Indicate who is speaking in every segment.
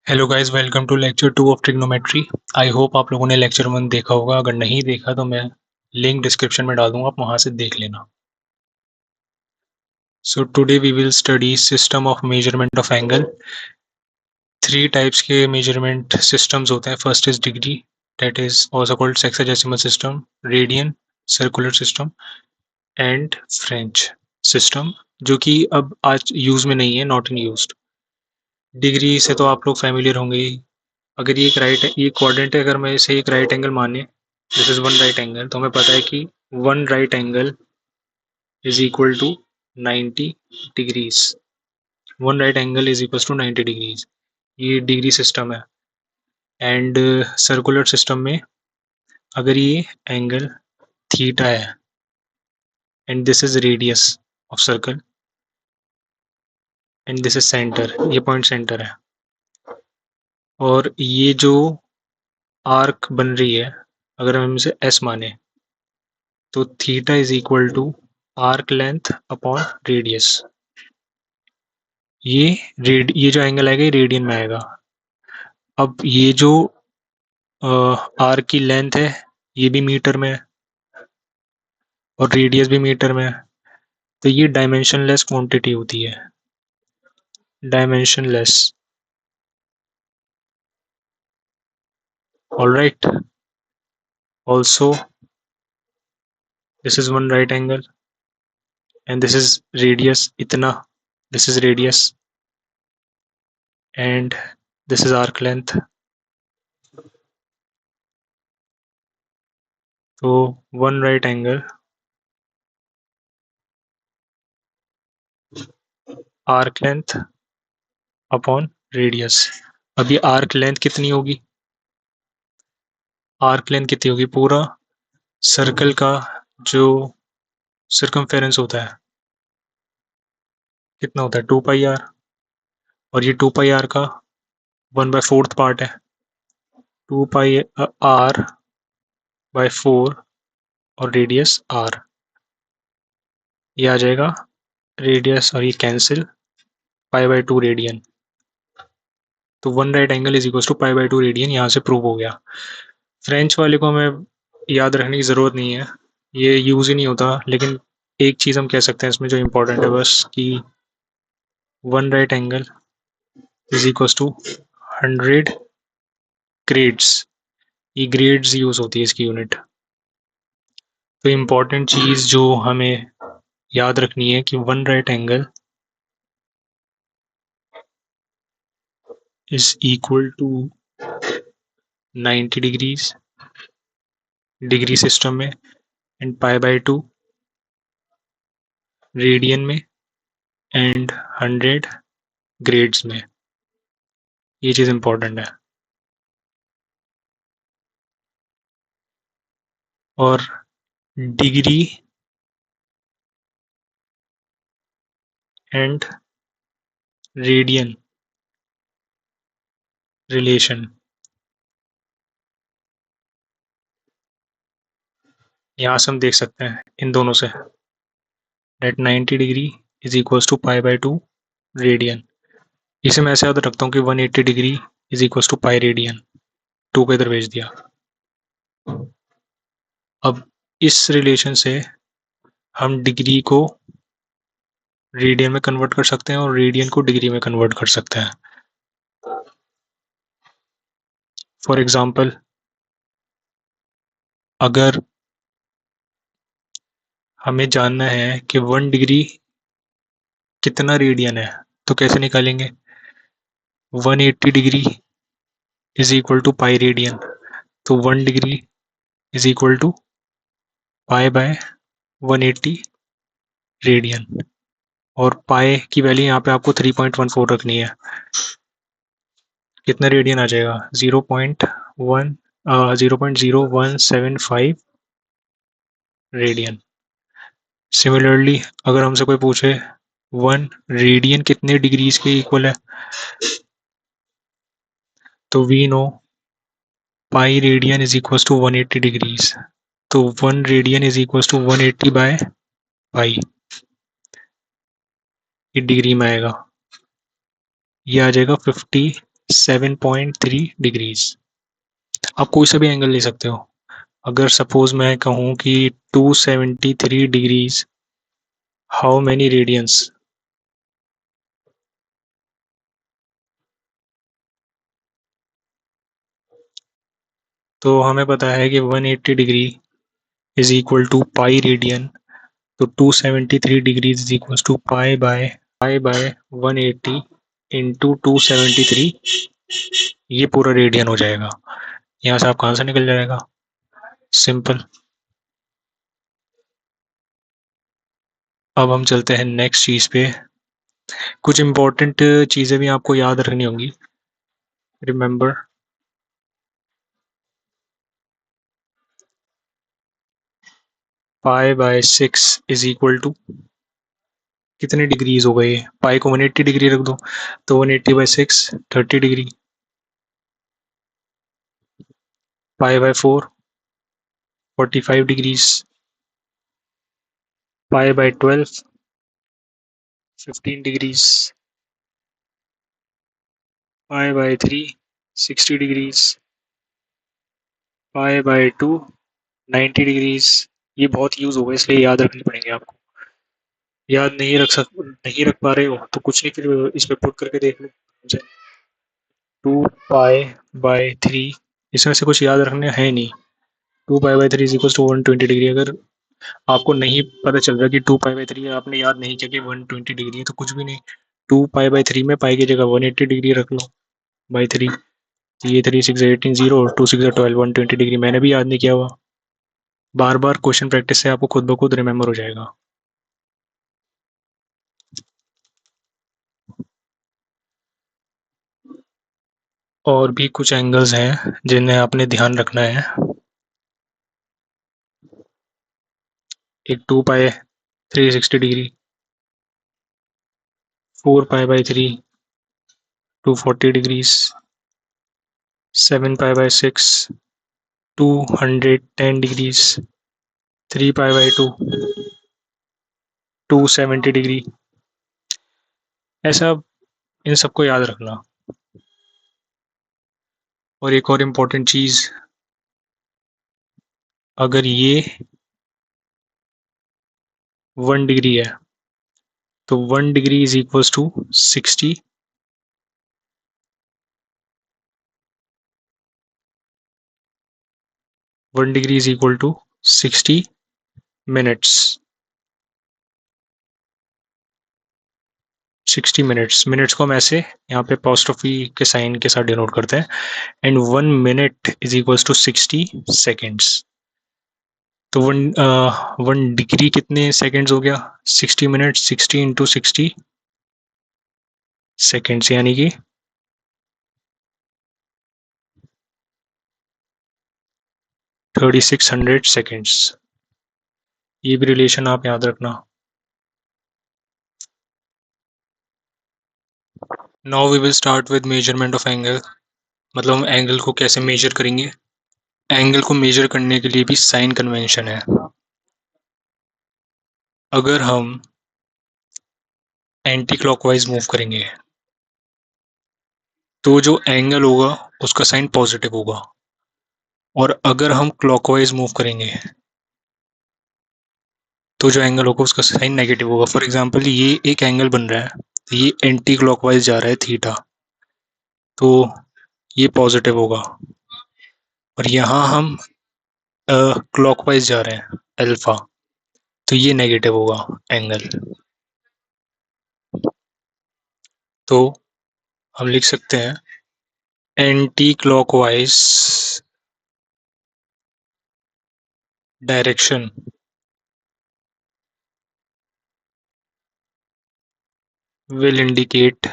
Speaker 1: Hello guys, welcome to lecture 2 of trigonometry. I hope आप लोगों ने लेक्चर 1 देखा होगा। अगर नहीं देखा तो मैं लिंक डिस्क्रिप्शन में डाल दूंगा, आप वहां से देख लेना। So today we will study system of measurement of angle. Three types के मेजरमेंट सिस्टम्स होते हैं। First is degree, that is also called sexadecimal system, radian, circular system and French system, जो कि अब आज यूज में नहीं है, नॉट इन यूज्ड। डिग्री से तो आप लोग फैमिलियर होंगे ही। अगर ये क्वाड्रेंट है, अगर मैं इसे एक राइट एंगल माने, this is one right angle, तो हमें पता है कि one right angle is equal to 90 degrees. One right angle is equal to 90 degrees. ये डिग्री सिस्टम है। एंड सर्कुलर सिस्टम में अगर ये एंगल थीटा है and this is radius of circle and this is centre, ये point centre है, और ये जो आर्क बन रही है, अगर हम इसे एस माने, तो theta is equal to arc length upon radius. ये जो एंगल आएगा ये रेडियन में आएगा। अब ये जो आर्क की लेंथ है ये भी मीटर में है और रेडियस भी मीटर में है, तो ये डायमेंशनलेस क्वांटिटी होती है, dimensionless. Alright, also this is one right angle and this is radius इतना, this is radius and this is arc length. तो one right angle, arc length upon radius. अब ये आर्क लेंथ कितनी होगी? Arc length कितनी होगी? पूरा circle का जो सर्कमफेरेंस होता है कितना होता है? 2 पाई आर। और ये 2 पाई आर का 1/4 पार्ट है। 2 पाई आर/4 और रेडियस आर, ये आ जाएगा रेडियस, और ये कैंसिल, पाई/2 रेडियन। तो one right angle is equal to pi radian, यहाँ से प्रूव हो गया। फ्रेंच वाले को हमें याद रखने की ज़रूरत नहीं है, ये यूज़ ही नहीं होता, लेकिन एक चीज़ हम कह सकते हैं इसमें जो इम्पोर्टेंट है बस, कि one right angle is equal to 100 grades. ये ग्रेड्स यूज़ होती है इसकी यूनिट। तो इम्पोर्टेंट चीज़ जो हमें याद रखनी है कि one right angle is equal to 90 degrees degree system में, एंड पाई/2 रेडियन में, एंड 100 ग्रेड्स में। ये चीज़ इम्पोर्टेंट है। और डिग्री एंड रेडियन रिलेशन, यहाँ से हम देख सकते हैं इन दोनों से, that 90 degree is equals to pi radian. इसे मैं ऐसे याद रखता हूँ कि 180 degree is equals to pi radian. 2 को इधर भेज दिया। अब इस रिलेशन से हम डिग्री को रेडियन में कन्वर्ट कर सकते हैं और रेडियन को डिग्री में कन्वर्ट कर सकते हैं। फॉर एग्जाम्पल, अगर हमें जानना है कि 1 डिग्री कितना रेडियन है, तो कैसे निकालेंगे? 180 degree is equal to pi radian, तो 1 degree is equal to pi radian. और पाई की वैल्यू यहाँ पे आपको 3.14 रखनी है। कितना रेडियन आ जाएगा? 0.0175 रेडियन। सिमिलरली अगर हमसे कोई पूछे 1 रेडियन कितने डिग्रीज के इक्वल है, तो we know pi radian is equal to 180 degrees. तो 1 रेडियन इज इक्वल टू 180/पाई, ये डिग्री में आएगा। ये आ जाएगा 50 7.3 डिग्रीज। आप कोई सा भी एंगल ले सकते हो। अगर सपोज मैं कहूँ कि 273 डिग्रीज, हाउ मैनी रेडियंस? तो हमें पता है कि 180 degree is equal to pi radian. तो 273 degrees is equal to pi by 180 into 273, ये पूरा रेडियन हो जाएगा। यहाँ से आपका आंसर निकल जाएगा। सिंपल। अब हम चलते हैं नेक्स्ट चीज पे। कुछ इंपॉर्टेंट चीजें भी आपको याद रखनी होंगी। रिमेंबर, पाई/6 इज इक्वल टू कितने डिग्रीज हो गए? पाई को 180 डिग्री रख दो, तो 180/6 30 degree. Pi 45 degrees. Pi 15 degrees. Pi 60 degrees. Pi 90 degrees. ये बहुत यूज होगा इसलिए याद रखने पड़ेंगे आपको। याद नहीं रख पा रहे हो तो कुछ नहीं, फिर इस पे पुट करके देख लो। 2 पाई/3, इसमें से कुछ याद रखने है नहीं। 2 पाई/3 इज इक्वल टू 120 डिग्री। अगर आपको नहीं पता चल रहा कि 2 पाई/3 आपने याद नहीं किया कि 120 डिग्री है, तो कुछ भी नहीं। 2 पाई/3 में पाई की जगह 180 डिग्री रख लो बाई 3। ये 3 6 18 0 और 2 6 12 120 डिग्री मैंने भी याद नहीं किया हुआ। बार बार क्वेश्चन प्रैक्टिस से आपको खुद ब खुद रिमेम्बर हो जाएगा। और भी कुछ एंगल्स हैं जिन्हें आपने ध्यान रखना है। एक 2 पाई 360 डिग्री, 4 पाई/3 240 डिग्रीज, 7 पाई/6 210 डिग्रीज, 3 पाई/2 270 डिग्री। ऐसा इन सबको याद रखना। और एक और इम्पोर्टेंट चीज, अगर ये 1 डिग्री है तो 1 degree is equal to 60। 1 degree is equal to 60 minutes. 60 minutes, minutes को हम ऐसे यहाँ पे अपोस्ट्रोफी के साइन के साथ डिनोट करते हैं। And 1 minute is equal to 60 seconds. तो 1 डिग्री कितने सेकेंड्स हो गया? 60 मिनट, 60 इंटू 60 सेकेंड्स, यानी कि 3600 सेकेंड्स। ये भी रिलेशन आप याद रखना। Now we will start with measurement of angle. मतलब हम एंगल को कैसे मेजर करेंगे। एंगल को मेजर करने के लिए भी साइन कन्वेंशन है। अगर हम एंटी क्लॉकवाइज मूव करेंगे तो जो एंगल होगा उसका साइन पॉजिटिव होगा, और अगर हम क्लॉकवाइज मूव करेंगे तो जो एंगल होगा उसका साइन नेगेटिव होगा। फॉर एग्जांपल ये एक एंगल बन रहा है, तो ये एंटी क्लॉकवाइज जा रहा है थीटा, तो ये पॉजिटिव होगा। और यहाँ हम क्लॉकवाइज जा रहे हैं अल्फा, तो ये नेगेटिव होगा एंगल। तो हम लिख सकते हैं anti clockwise direction will indicate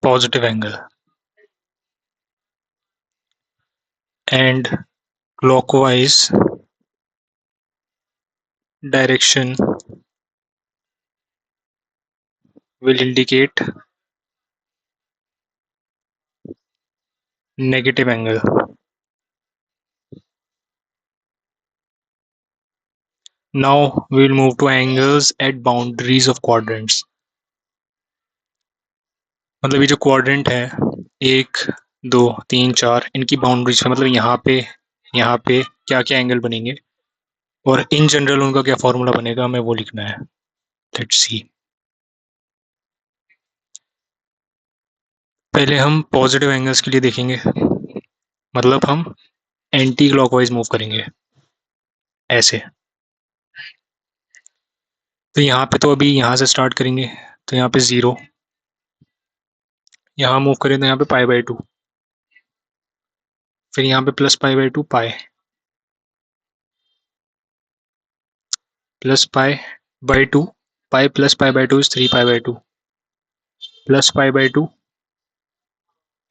Speaker 1: positive angle, and clockwise direction will indicate negative angle. Now we will move to angles at boundaries of quadrants. मतलब ये जो क्वाड्रेंट है, 1 2 3 4, इनकी बाउंड्रीज है, मतलब यहाँ पे क्या क्या एंगल बनेंगे और इन जनरल उनका क्या फॉर्मूला बनेगा, हमें वो लिखना है। Let's see. पहले हम पॉजिटिव एंगल्स के लिए देखेंगे, मतलब हम एंटी क्लॉकवाइज मूव करेंगे ऐसे। तो यहाँ पे तो अभी यहाँ से स्टार्ट करेंगे, तो यहाँ पे 0, यहाँ मूव करें तो यहाँ पे π/2, फिर यहाँ पे +π/2 पाई, +π/2, पाई प्लस π/2 इज 3π/2, +π/2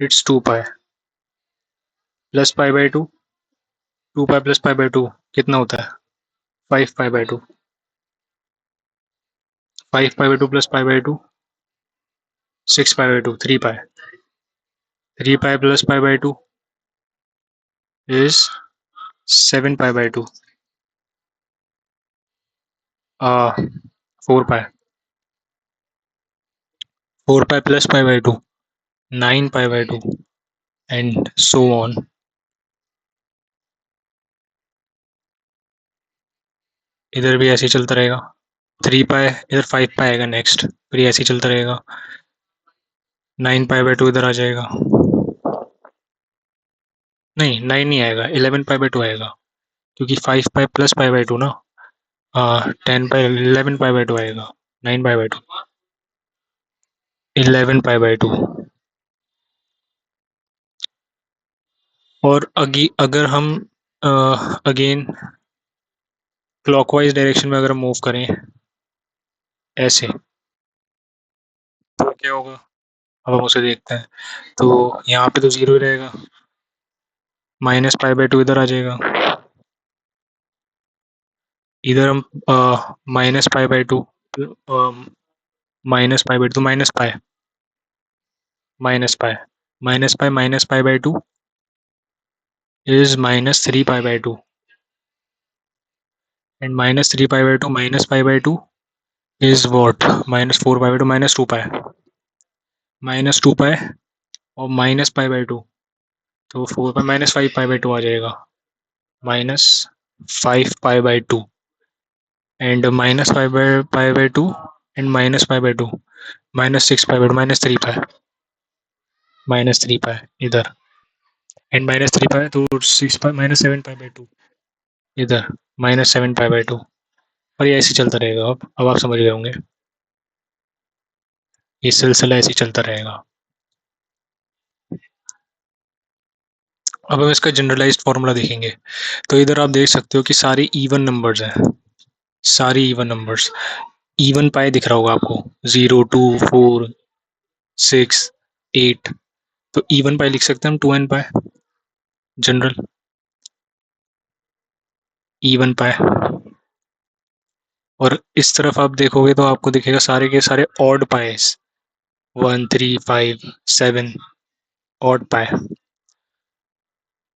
Speaker 1: इट्स 2π, +π/2, 2π + π/2 कितना होता है? 5π/2, 5π/2 + π/2 6π/2, 3π, 3π + π/2 is 7π/2, 4π, 4π + π/2 9π/2 एंड सो ऑन। इधर भी ऐसे ही चलता रहेगा, 3π, इधर 5π आएगा नेक्स्ट, फिर ऐसे ही चलता रहेगा, 9π/2 इधर आ जाएगा, नहीं 9 नहीं आएगा, 11π/2 आएगा, क्योंकि 5π + π/2 ना, 10π, 11π/2 आएगा, 9π/2, 11π/2। और अगर हम अगेन क्लॉकवाइज डायरेक्शन में अगर मूव करें ऐसे, तो क्या होगा, अब हम उसे देखते हैं। तो यहाँ पे तो 0 ही रहेगा, -π/2 इधर आ जाएगा, इधर हम -π/2, -π/2, -π, -π is -3π/2, and -3π/2 -π/2 is what? -4π/2 -2π, -2π और -π/2, तो 4π -5π/2 आ जाएगा, -5π/2 एंड -π/2 एंड -π/2 -6π/2 -3π इधर, एंड -3π तो 6π -7π/2 इधर, -7π/2, और ये ऐसे चलता रहेगा। अब आप समझ गए होंगे, ये सिलसिला ऐसे ही चलता रहेगा। अब हम इसका जनरलाइज्ड फॉर्मूला देखेंगे, तो इधर आप देख सकते हो कि सारे इवन नंबर्स हैं, सारी इवन नंबर्स, इवन पाई दिख रहा होगा आपको, 0 2 4 6 8, तो इवन पाई लिख सकते हैं हम 2n पाई, जनरल इवन पाई। और इस तरफ आप देखोगे तो आपको दिखेगा सारे के सारे ऑड पाइस, 1 3 5 7 ऑड पाई,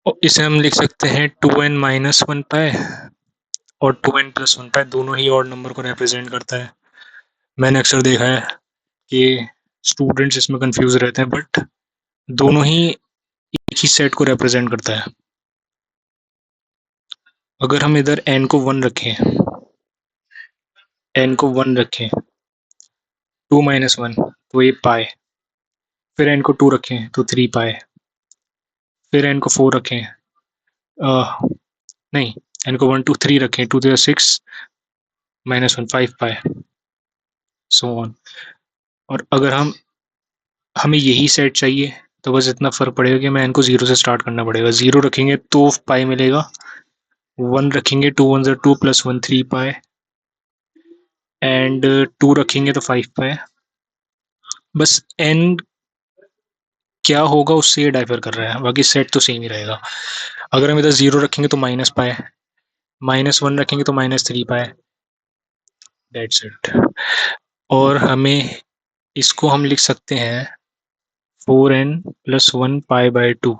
Speaker 1: और इसे हम लिख सकते हैं 2n - 1 पाई और 2n + 1 पाई, दोनों ही ऑड नंबर को रिप्रेजेंट करता है। मैंने अक्सर देखा है कि स्टूडेंट्स इसमें कंफ्यूज रहते हैं, बट दोनों ही एक ही सेट को रिप्रेजेंट करता है। अगर हम इधर n को 1 रखें, n को 1 रखें, 2 - 1 तो ये पाई, फिर n को 2 रखें तो 3 पाई, फिर n को 4 रखें, नहीं, n को 1 2 3 रखें, 2 3 6 -1 5 पाई, सो ऑन। और अगर हमें यही सेट चाहिए, तो बस इतना फर्क पड़ेगा कि हमें n को 0 से स्टार्ट करना पड़ेगा, 0 रखेंगे तो पाई मिलेगा, 1 रखेंगे 2 1 2 + 1 3 पाई, एंड 2 रखेंगे तो 5 पाई। बस n क्या होगा उससे ये डाइफर कर रहा है, बाकी सेट तो सेम ही रहेगा। अगर हम इधर 0 रखेंगे तो -पाई, -1 रखेंगे तो -3 पाई, दैट्स इट। और हमें इसको हम लिख सकते हैं 4n + 1 पाई/2।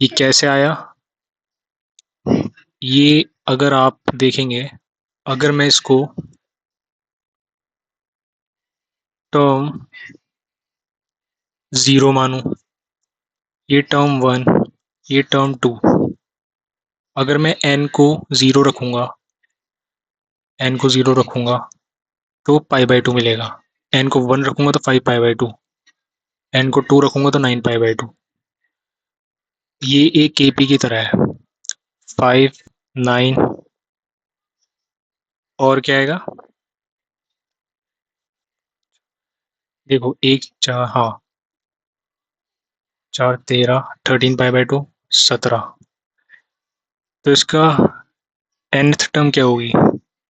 Speaker 1: ये कैसे आया, ये अगर आप देखेंगे, अगर मैं इसको टर्म 0 मानूं, ये टर्म 1, ये टर्म 2। अगर मैं n को 0 रखूंगा, n को 0 रखूंगा तो पाई बाई 2 मिलेगा। n को 1 रखूंगा तो 5 पाई बाई 2, n को 2 रखूंगा तो 9 पाई बाई 2। ये एक kp की तरह है। 5, 9 और क्या आएगा? देखो, एक चार, हाँ, 4 13, 13 पाई बाई 2, 17। तो इसका nth टर्म क्या होगी?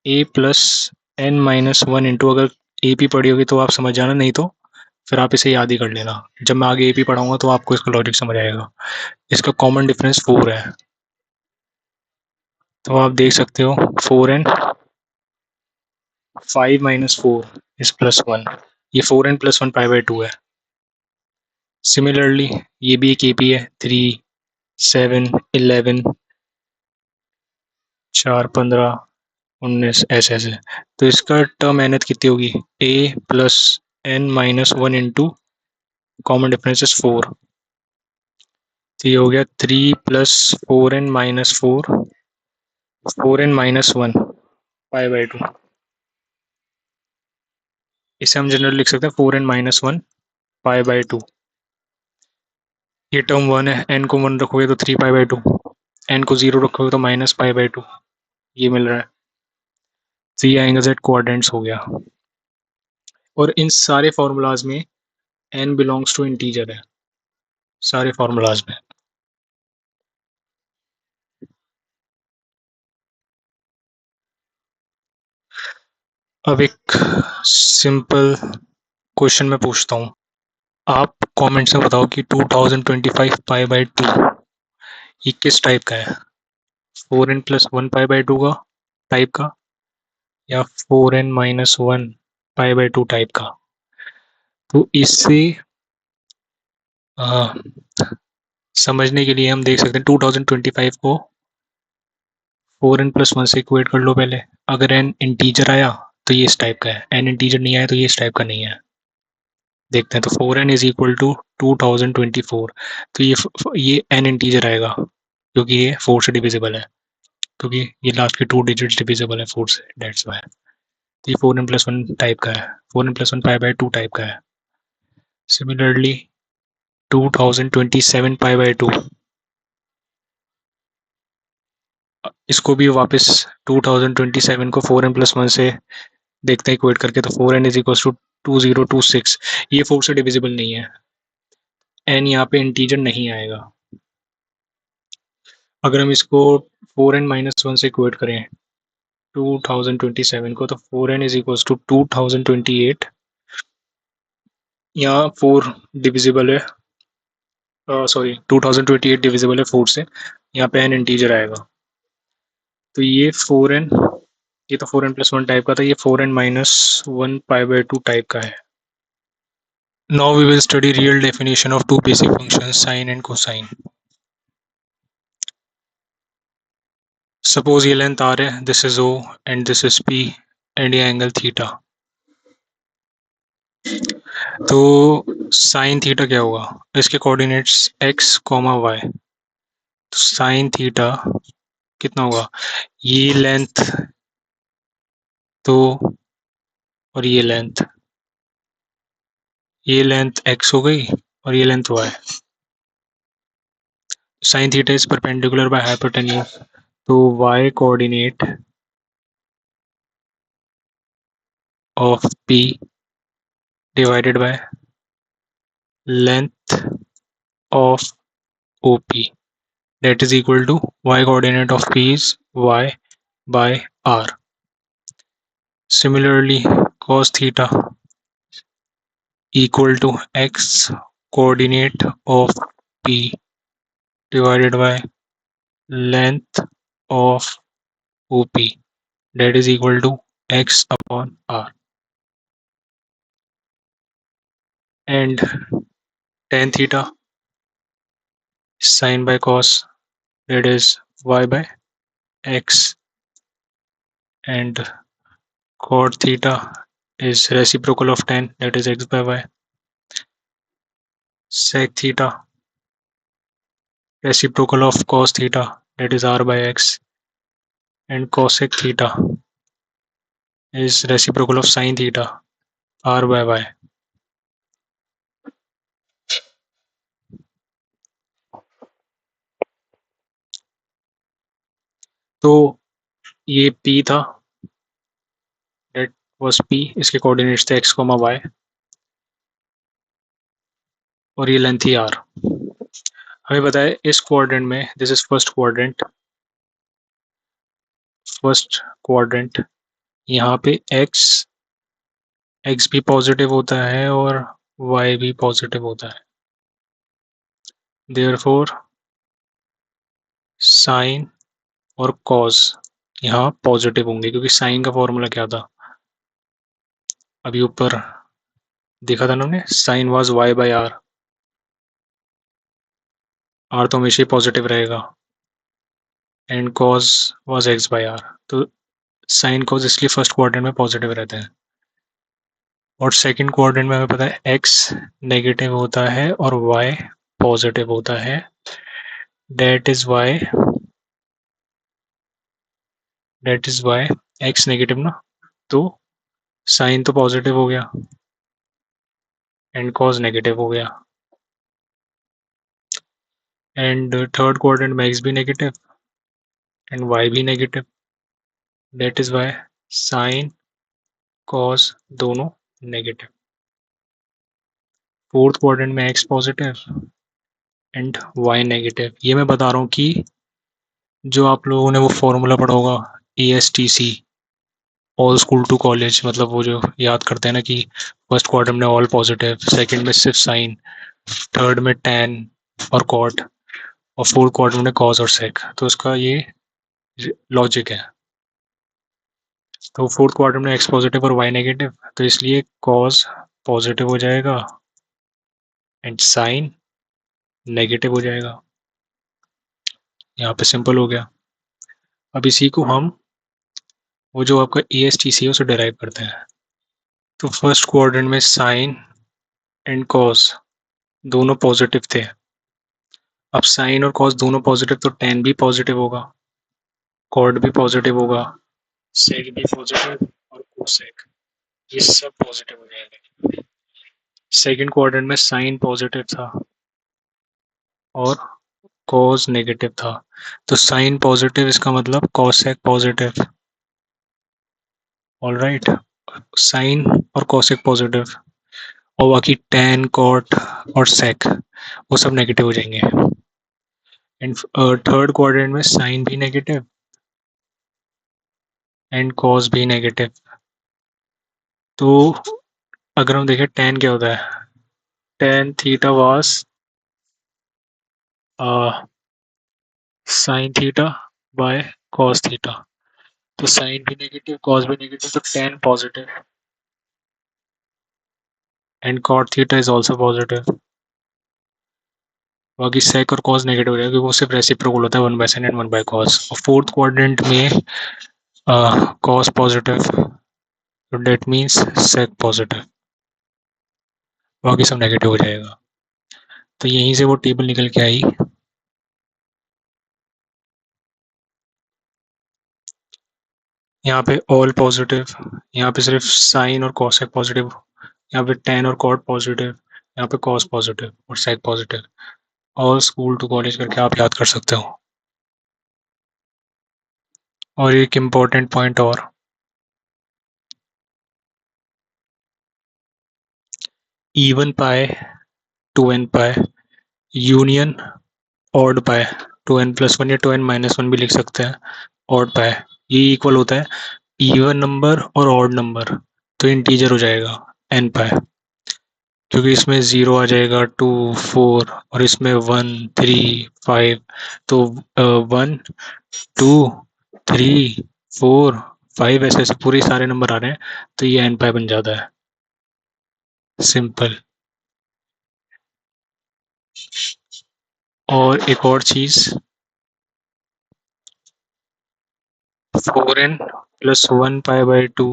Speaker 1: a plus n minus 1 into, अगर ए पी पढ़ी होगी तो आप समझ जाना, नहीं तो फिर आप इसे याद ही कर लेना। जब मैं आगे ए पी पढ़ाऊंगा तो आपको इसका लॉजिक समझ आएगा। इसका कॉमन डिफरेंस 4 है, तो आप देख सकते हो 4n, 5 माइनस 4 इज प्लस 1। ये 4n प्लस 1 पाई बाई 2 है। सिमिलरली ये भी एक ए पी है, 3, 7, 11, 4, 15, 19, ऐसे ऐसे। तो इसका टर्म nth कितनी होगी? a plus n minus 1 into common difference is 4। तो ये हो गया 3 plus 4n minus 4, 4n minus 1 pi by 2। इसे हम जनरल लिख सकते हैं 4n माइनस 1 पाई बाई 2। ये टर्म 1 है, n को 1 रखोगे तो 3 पाई बाई 2, n को 0 रखोगे तो माइनस पाई बाई 2, ये मिल रहा है। तो ये एंगल जेड कोऑर्डिनेट्स हो गया। और इन सारे फॉर्मूलाज में n बिलोंग्स टू इंटीजर है, सारे फॉर्मूलाज में। अब एक सिंपल क्वेश्चन मैं पूछता हूँ, आप कमेंट्स में बताओ कि 2025 पाई बाई 2 ये किस टाइप का है? 4n प्लस 1 पाई बाई 2 का टाइप का, या 4n minus 1 pi by 2 type का? तो इससे आ, समझने के लिए हम देख सकते हैं 2025 को 4n प्लस 1 से इक्वेट कर लो पहले। अगर n इंटीजर आया तो ये इस टाइप का है, n इंटीजर नहीं आया तो ये इस टाइप का नहीं है। देखते हैं, तो 4n इज इक्वल टू 2024। तो ये n इंटीजर आएगा क्योंकि ये 4 से डिविजिबल है, क्योंकि ये लास्ट के 2 डिजिट्स डिविजिबल है 4 से, डेट्स वाई। तो ये 4n प्लस 1 टाइप का है, 4n plus 1 pi by 2 type का है। सिमिलरली 2027 पाई बाई 2, इसको भी वापस 2027 को 4n प्लस 1 से देखते हैं इक्वेट करके, तो 4n इज इक्वल टू 2026। ये 4 से डिविजिबल नहीं है, n यहाँ पे इंटीजर नहीं आएगा। अगर हम इसको 4n माइनस 1 से इक्वेट करें 2027 को, तो 4n इज इक्वल टू 2028। यहाँ 4 डिविजिबल है, सॉरी 2028 डिविजिबल है 4 से, यहाँ पे n इंटीजर आएगा। तो ये 4n, ये तो 4n प्लस 1 टाइप का था, ये 4n minus 1 pi by 2 type का है। Now we will study real definition of two basic functions, sine and cosine. Suppose ये लेंथ r है, this is O and this is P and ये angle theta. तो sine theta क्या होगा? इसके coordinates x, y। तो sine theta कितना होगा? ये लेंथ तो, और ये लेंथ x हो गई और ये length y। Sine theta is perpendicular by hypotenuse, तो y coordinate of P divided by length of OP, that is equal to y coordinate of P is y by r. Similarly, cos theta equal to x coordinate of P divided by length of OP, that is equal to x upon r. And tan theta sine by cos, that is y by x, and cot theta is reciprocal of tan, that is x by y. Sec theta, reciprocal of cos theta, that is r by x. And cosec theta is reciprocal of sin theta, r by y. तो ये p था, that was p, इसके coordinates थे x, y, और ये length थी r. हमें बताया इस क्वाड्रेंट में, दिस इज फर्स्ट क्वाड्रेंट, यहाँ पे x भी पॉजिटिव होता है और y भी पॉजिटिव होता है. देयरफॉर साइन और कॉस यहाँ पॉजिटिव होंगे, क्योंकि साइन का फॉर्मूला क्या था, अभी ऊपर देखा था ना हमने, sine was y by r. r तो हमेशा ही पॉजिटिव रहेगा. And cos was x by r. तो साइन कॉस इसलिए फर्स्ट क्वाड्रेंट में पॉजिटिव रहते हैं. और सेकंड क्वाड्रेंट में हमें पता है x नेगेटिव होता है और y पॉजिटिव होता है. That is why x negative ना, तो साइन तो पॉजिटिव हो गया एंड कॉस नेगेटिव हो गया. एंड थर्ड क्वाड्रेंट में x भी नेगेटिव एंड y भी negative. That is why sine cos दोनों नेगेटिव. फोर्थ क्वाड्रेंट में x positive and y negative. ये मैं बता रहा हूँ कि जो आप लोगों ने वो फॉर्मूला पढ़ा होगा, ASTC, all school to college, मतलब वो जो याद करते हैं ना कि फर्स्ट क्वाड्रेंट में ऑल पॉजिटिव, सेकंड में सिर्फ साइन, थर्ड में टैन और कॉट, और फोर्थ क्वाड्रेंट में कॉस और सेक. तो उसका ये लॉजिक है. तो फोर्थ क्वाड्रेंट में एक्स पॉजिटिव और वाई नेगेटिव, तो इसलिए कॉस पॉजिटिव हो जाएगा एंड साइन नेगेटिव हो जाएगा. यहाँ पे सिंपल हो गया. अब इसी को हम वो जो आपका ASTC है उसे डिराइव करते हैं. तो फर्स्ट क्वाड्रेंट में साइन एंड कॉस दोनों पॉजिटिव थे. अब साइन और कॉस दोनों पॉजिटिव, तो टेन भी पॉजिटिव होगा, कॉट भी पॉजिटिव होगा, सेक भी पॉजिटिव और कोसेक, ये सब पॉजिटिव हो जाएंगे. सेकंड क्वाड्रेंट में साइन पॉजिटिव था और कॉस नेगेटिव था. तो साइन पॉजिटिव, इसका मतलब कॉसेक पॉजिटिव. ऑलराइट, साइन और कॉसेक पॉजिटिव, और बाकी टेन कॉट और सेक वो सब नेगेटिव हो जाएंगे. एंड थर्ड क्वाड्रेंट में साइन भी नेगेटिव एंड कॉस भी नेगेटिव. तो अगर हम देखें टेन क्या होता है, tan theta was sine theta by cos theta. तो साइन भी नेगेटिव, कॉस भी नेगेटिव, तो tan positive and cot theta is also positive. बाकी सेक और कॉस नेगेटिव हो जाएगा, क्योंकि वो सिर्फ रेसिप्रोकल होता है, one by sine and one by cos. और फोर्थ क्वाड्रेंट में कॉस पॉजिटिव, तो डेट मीन्स सेक पॉजिटिव, बाकी सब नेगेटिव हो जाएगा. तो यहीं से वो टेबल निकल के आई. यहाँ पे ऑल पॉजिटिव, यहाँ पे सिर्फ साइन और कॉसेक पॉजिटिव, यहाँ पे टेन और कॉट पॉजिटिव, यहाँ पे कॉस पॉजिटिव और sec positive. All school to college करके आप याद कर सकते हो. और एक इम्पोर्टेंट पॉइंट और, even pi two n pi union odd pi two n plus one या टू एन माइनस वन भी लिख सकते हैं, ऑड पाए, ये इक्वल होता है इवन नंबर और ऑड नंबर. तो इंटीजर हो जाएगा एन पाए, क्योंकि इसमें ज़ीरो आ जाएगा, टू फोर, और इसमें वन थ्री फाइव. तो one two three four five ऐसे ऐसे पूरे सारे नंबर आ रहे हैं, तो ये एन पाई बन जाता है. सिंपल. और एक और चीज, four n plus one pi by two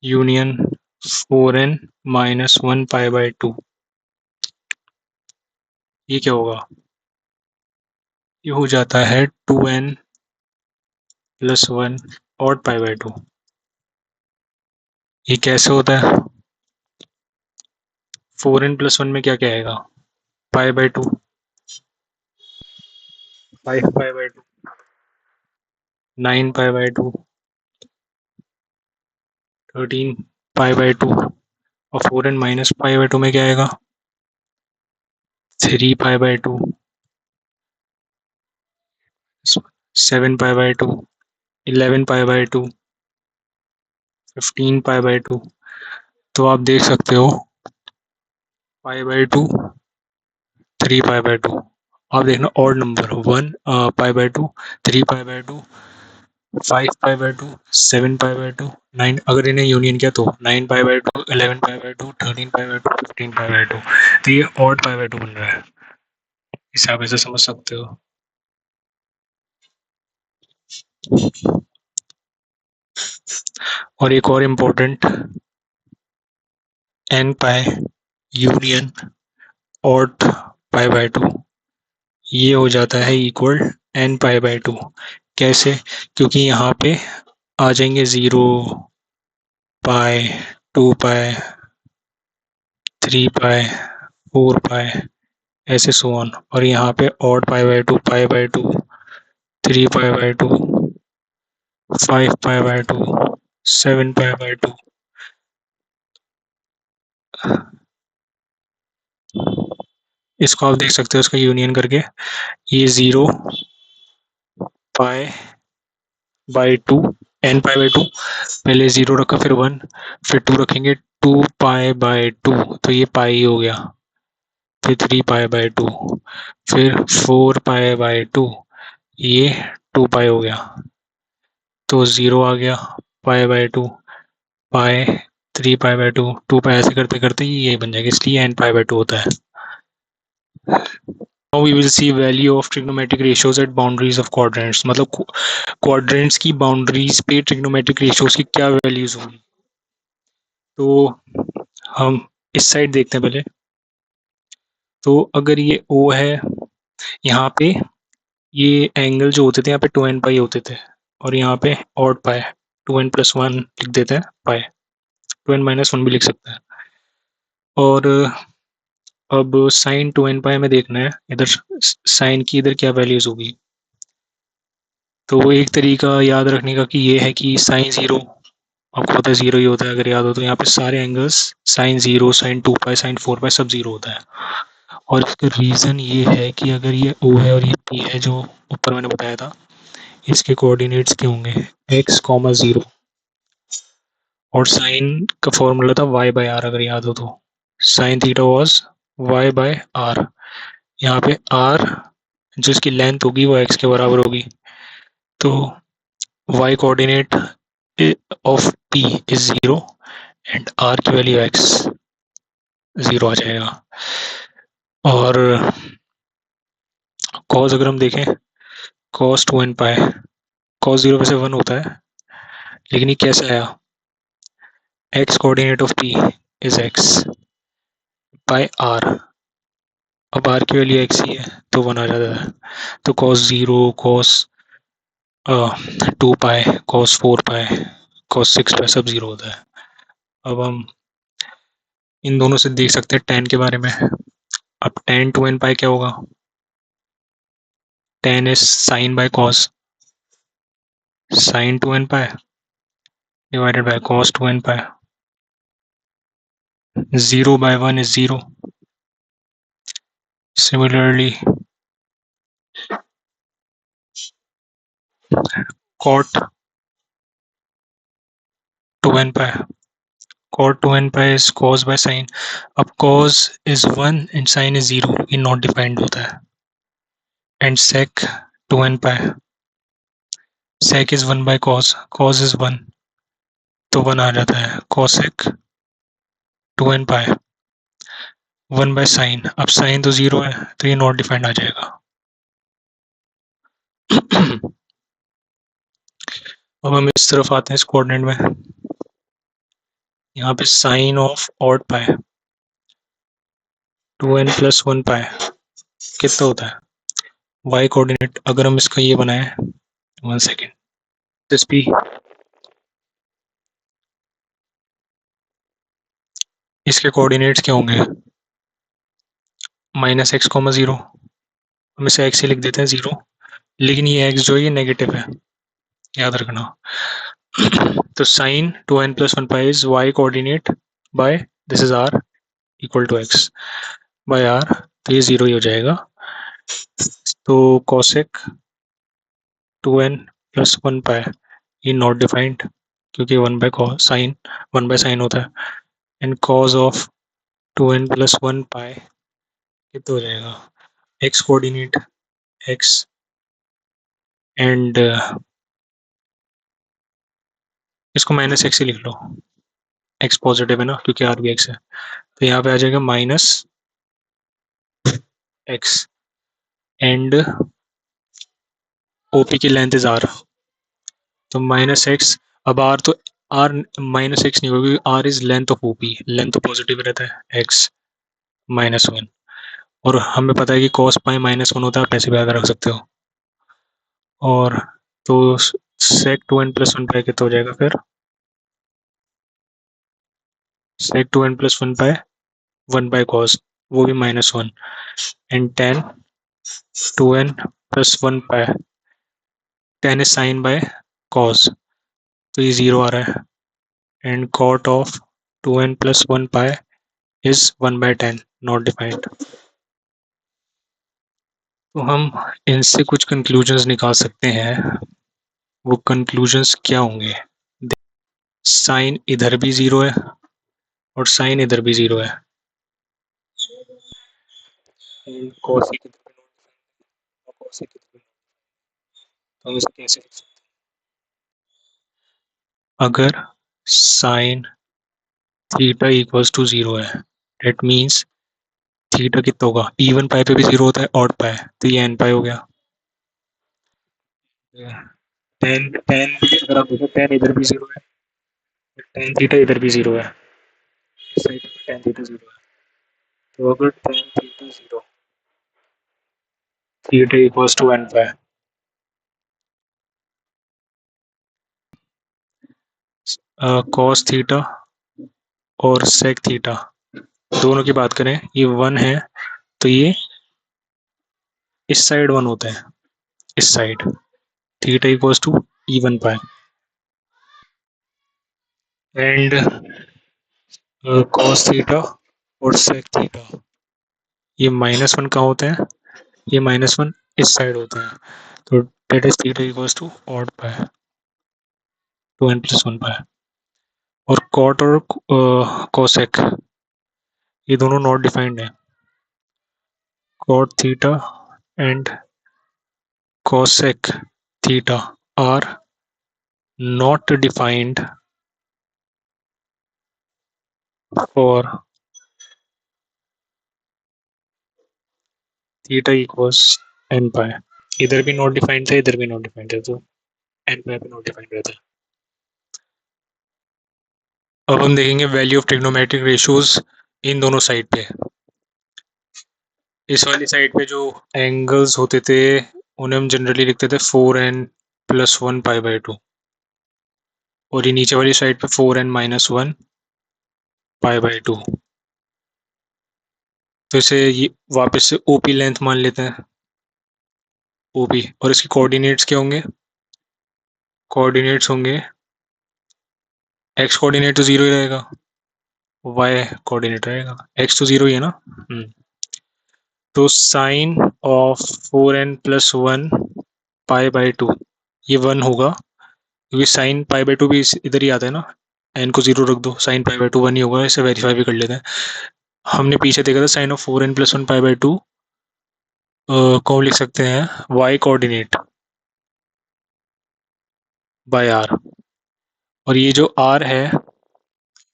Speaker 1: union 4n minus 1 पाई/2, ये क्या होगा? ये हो जाता है 2n प्लस 1 और पाई/2। ये कैसे होता है? 4n प्लस 1 में क्या क्या आएगा? पाई/2, 5 पाई/2, 9 पाई/2, 13 पाई/2, और 4n माइनस पाई/2 में क्या आएगा? 3 पाई/2, 7 पाई/2, 11 पाई/2, 15 पाई/2। तो आप देख सकते हो पाई/2, 3 पाई/2। आप देखना ऑड नंबर 1 पाई/2, 3 पाई/2, 5 पाई/2, 7 पाई/2, 9। अगर इन्हें यूनियन किया तो 9 पाई/2, 11 पाई/2, 13 पाई/2, 15 पाई/2। तो ये ऑड पाई/2 बन रहा है, इसे आप ऐसे समझ सकते हो। और एक और इम्पोर्टेंट, n पाई यूनियन ऑड पाई/2, ये हो जाता है इक्वल n पाई/2। कैसे? क्योंकि यहाँ पे आ जाएंगे 0 पाई, 2 पाई, 3 पाई, 4 पाई, ऐसे सो ऑन। और यहाँ पे ऑड पाई/2, पाई/2, 3 पाई/2, 5 पाई/2, 7 पाई/2। इसको आप देख सकते हो इसका यूनियन करके, ये 0 पाई/2, n पाई/2, पहले 0 रखा, फिर 1, फिर 2 रखेंगे, 2 पाई/2, तो ये पाई हो गया। फिर 3 पाई/2, फिर 4 पाई/2, ये 2 पाई हो गया। तो 0 आ गया, पाई/2, पाई, 3 पाई/2, 2 पाई, ऐसे करते करते ये बन जाएगा, इसलिए n पाई/2 होता है। Now we will see value of trigonometric ratios at boundaries of quadrants। मतलब quadrants की boundaries पे trigonometric ratios की क्या values होंगी। तो हम इस साइड देखते हैं पहले। तो अगर ये O है, यहाँ पे ये एंगल जो होते थे यहाँ पे 2n पाई होते थे, और यहाँ पे ऑड पाई, 2n+1 लिख देते हैं पाई, 2n-1 भी लिख सकते हैं। और अब साइन 2n पाई में देखना है इधर साइन की इधर क्या वैल्यूज होगी। तो वो एक तरीका याद रखने का कि ये है कि साइन 0, आपको पता है 0 ही होता है, अगर याद हो तो। यहाँ पे सारे एंगल्स साइन 0, साइन 2 पाई, साइन 4 पाई सब 0 होता है। और इसका रीज़न ये है कि अगर ये O है और ये P है, जो ऊपर मैंने बताया था, इसके कोऑर्डिनेट्स क्या होंगे? x, 0। और साइन का फॉर्मूला था y/r, अगर याद हो तो। Sine theta was y/r। यहाँ पे r जो इसकी लेंथ होगी वो x के बराबर होगी। तो y coordinate of p is 0 and r की वैल्यू x 0 आ जाएगा। और cos अगर हम देखें, cos 2n पाई, cos 0 में से 1 होता है, लेकिन ये कैसे आया? x coordinate of p is x by r। अब r की वैल्यू x ही है तो 1 आ जाता है। तो cos 0, cos 2 पाई, cos 4 पाई, cos 6 पाई सब 0 होता है। अब हम इन दोनों से देख सकते हैं tan के बारे में। अब tan 2n पाई क्या होगा? tan is sin by cos, sin 2n pi divided by cos 2n pi. 0/1 is 0. Similarly, cot 2n pi, cot 2n pi is cos by sin. अब cos is 1 and sin is 0, ये not defined होता है। And sec 2n pi, sec is 1 by cos, cos is 1, तो 1 आ जाता है। cosec 2n pi 1 by sin, अब sin तो 0 है तो ये नॉट डिफाइंड आ जाएगा। अब हम इस तरफ आते हैं इस कोऑर्डिनेट में। यहाँ पे sine of odd pi 2n plus 1 pi कितना होता है y कोऑर्डिनेट, अगर हम इसका ये बनाए 1 सेकेंड, दिस भी इसके कोऑर्डिनेट्स क्या होंगे, -x, 0, हम इसे x ही लिख देते हैं 0, लेकिन ये x जो है ये नेगेटिव है, याद रखना। तो sine 2n plus 1 pi is y coordinate by this is r equal to x by r, तो ये 0 ही हो जाएगा। तो कोसेक 2n प्लस 1 पाई ये नॉट डिफाइंड, क्योंकि 1 बाय साइन होता है, and cause of 2n plus 1 pi कितना हो जाएगा, x कोऑर्डिनेट x एंड इसको -x ही लिख लो, x पॉजिटिव है ना क्योंकि r भी x है, तो यहाँ पे आ जाएगा -x एंड OP की लेंथ इज r, तो -x, अब r तो r -x नहीं होगी, r is length of OP, length तो पॉजिटिव रहता है x -1, और हमें पता है कि cos पाई -1 होता है, आप ऐसे भी याद रख सकते हो। और तो sec 2n प्लस 1 पाई कितना हो जाएगा फिर, sec 2n plus 1 pi 1 by cos, वो भी -1, and tan 2n plus 1 pi, tan is sine by cos, तो ये 0 आ रहा है, and cot of 2n plus 1 pi is 1/10, not defined. तो हम इनसे कुछ कंक्लूजन्स निकाल सकते हैं, वो कंक्लूजन्स क्या होंगे, साइन इधर भी 0 है और साइन इधर भी 0 है, cos तो हम इसे कैसे लिख सकते हैं, अगर साइन थीटा इक्वल्स टू 0 है, डेट मीन्स थीटा कितना होगा, इवन पाई पे भी 0 होता है, ऑड पाई, तो ये n पाई हो गया। टेन टेन भी अगर आप देखो, टेन इधर भी 0 है, टेन थीटा इधर भी 0 है, इस साइड पे टेन थीटा 0 है, तो अगर tan theta 0, theta equals to n pi, cos theta और सेक थीटा दोनों की बात करें, ये 1 है, तो ये इस साइड 1 होता है, इस side, theta equals to even pi, and cos theta और सेक थीटा ये -1 कहाँ होते हैं, ये -1 इस साइड होता है, तो that is theta equals to odd pi 2n plus 1 pi, और कॉट और कोसेक ये दोनों नॉट डिफाइंड है, cot theta and cosec theta are not defined for theta equals n pi, इधर भी नॉट डिफाइंड था, इधर भी नॉट डिफाइंड था, तो n पाई पे नॉट डिफाइंड रहता है। अब हम देखेंगे वैल्यू ऑफ ट्रिग्नोमेट्रिक रेशियोज इन दोनों साइड पे, इस वाली साइड पे जो एंगल्स होते थे उन्हें हम जनरली लिखते थे 4n प्लस 1 पाई बाई 2, और ये नीचे वाली साइड पे 4n माइनस 1 पाई बाई 2, तो इसे ये वापस से ओपी लेंथ मान लेते हैं, ओपी, और इसके कोऑर्डिनेट्स क्या होंगे, कोऑर्डिनेट्स होंगे एक्स कोऑर्डिनेट तो 0 ही रहेगा, वाई कोऑर्डिनेट रहेगा, एक्स तो 0 ही है ना, तो sine of 4n plus 1 pi by 2 ये 1 होगा, क्योंकि साइन पाई बाई 2 भी इधर ही आता है ना, एन को 0 रख दो, साइन पाई बाई 2 1 ही होगा, इसे वेरीफाई भी कर लेते हैं। हमने पीछे देखा था sine of 4n plus 1 pi by 2 को लिख सकते हैं वाई कोऑर्डिनेट बाय आर, और ये जो आर है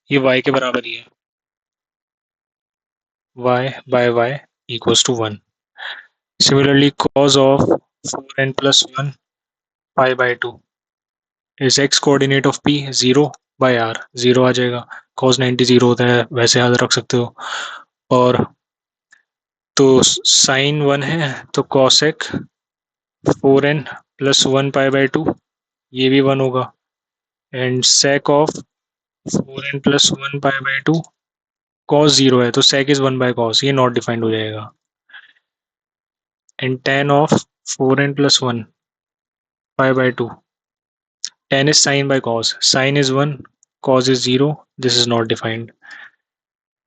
Speaker 1: ये वाई के बराबर ही है, y by y equals to 1। Similarly cos of 4n plus 1 pi by 2 is x coordinate of p 0 by r, 0 आ जाएगा, cos 90 0 होता है, वैसे याद रख सकते हो। और तो साइन 1 है तो cosec 4n plus 1 pi by 2, ये भी 1 होगा। And sec of 4n plus 1 pi by 2, cos 0 है तो sec इज 1 बाय cos, ये नॉट डिफाइंड हो जाएगा। And tan of 4n plus 1 pi by 2, tan is sin by cos, sin is 1, cos is 0, this is not defined।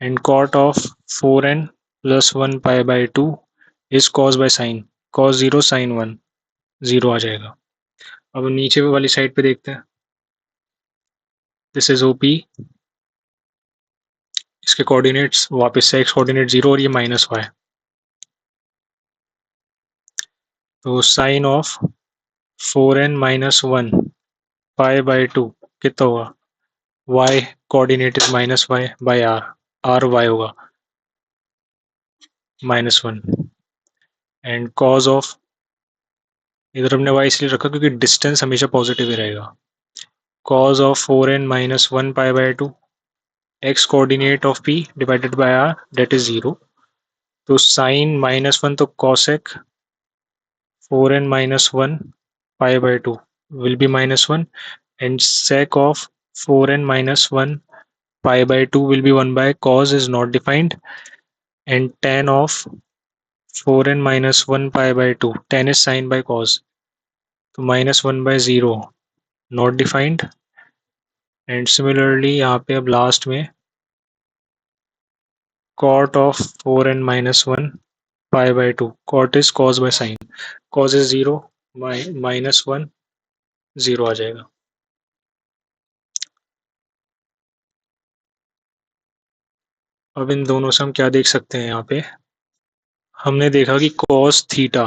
Speaker 1: and cot of 4n plus 1 pi by 2 is cos by sin, cos 0 sin 1, 0 आ जाएगा। अब नीचे वाली side पे देखते हैं। This is OP, इसके coordinates वापस से x कोऑर्डिनेट 0 और ये -y। तो sine of 4n minus 1 pi by 2 कितना होगा, y coordinate is -y by r y होगा -1। एंड कॉज ऑफ, इधर हमने y इसलिए रखा क्योंकि डिस्टेंस हमेशा पॉजिटिव ही रहेगा। cos of 4n minus 1 pi by 2, x coordinate of p divided by r, that is 0। तो sin -1 तो cosec 4n minus 1 pi by 2 will be -1, and sec of 4n minus 1 pi by 2 will be 1 by cos is not defined। and tan of 4n minus 1 pi by 2, tan is sin by cos, तो -1 by 0 not defined। and similarly यहाँ पे अब last में cot of 4n minus 1 pi by 2, cot is cos by sin, cos is 0, -1 0 आ जाएगा। अब इन दोनों से हम क्या देख सकते हैं, यहाँ पे हमने देखा कि cos थीटा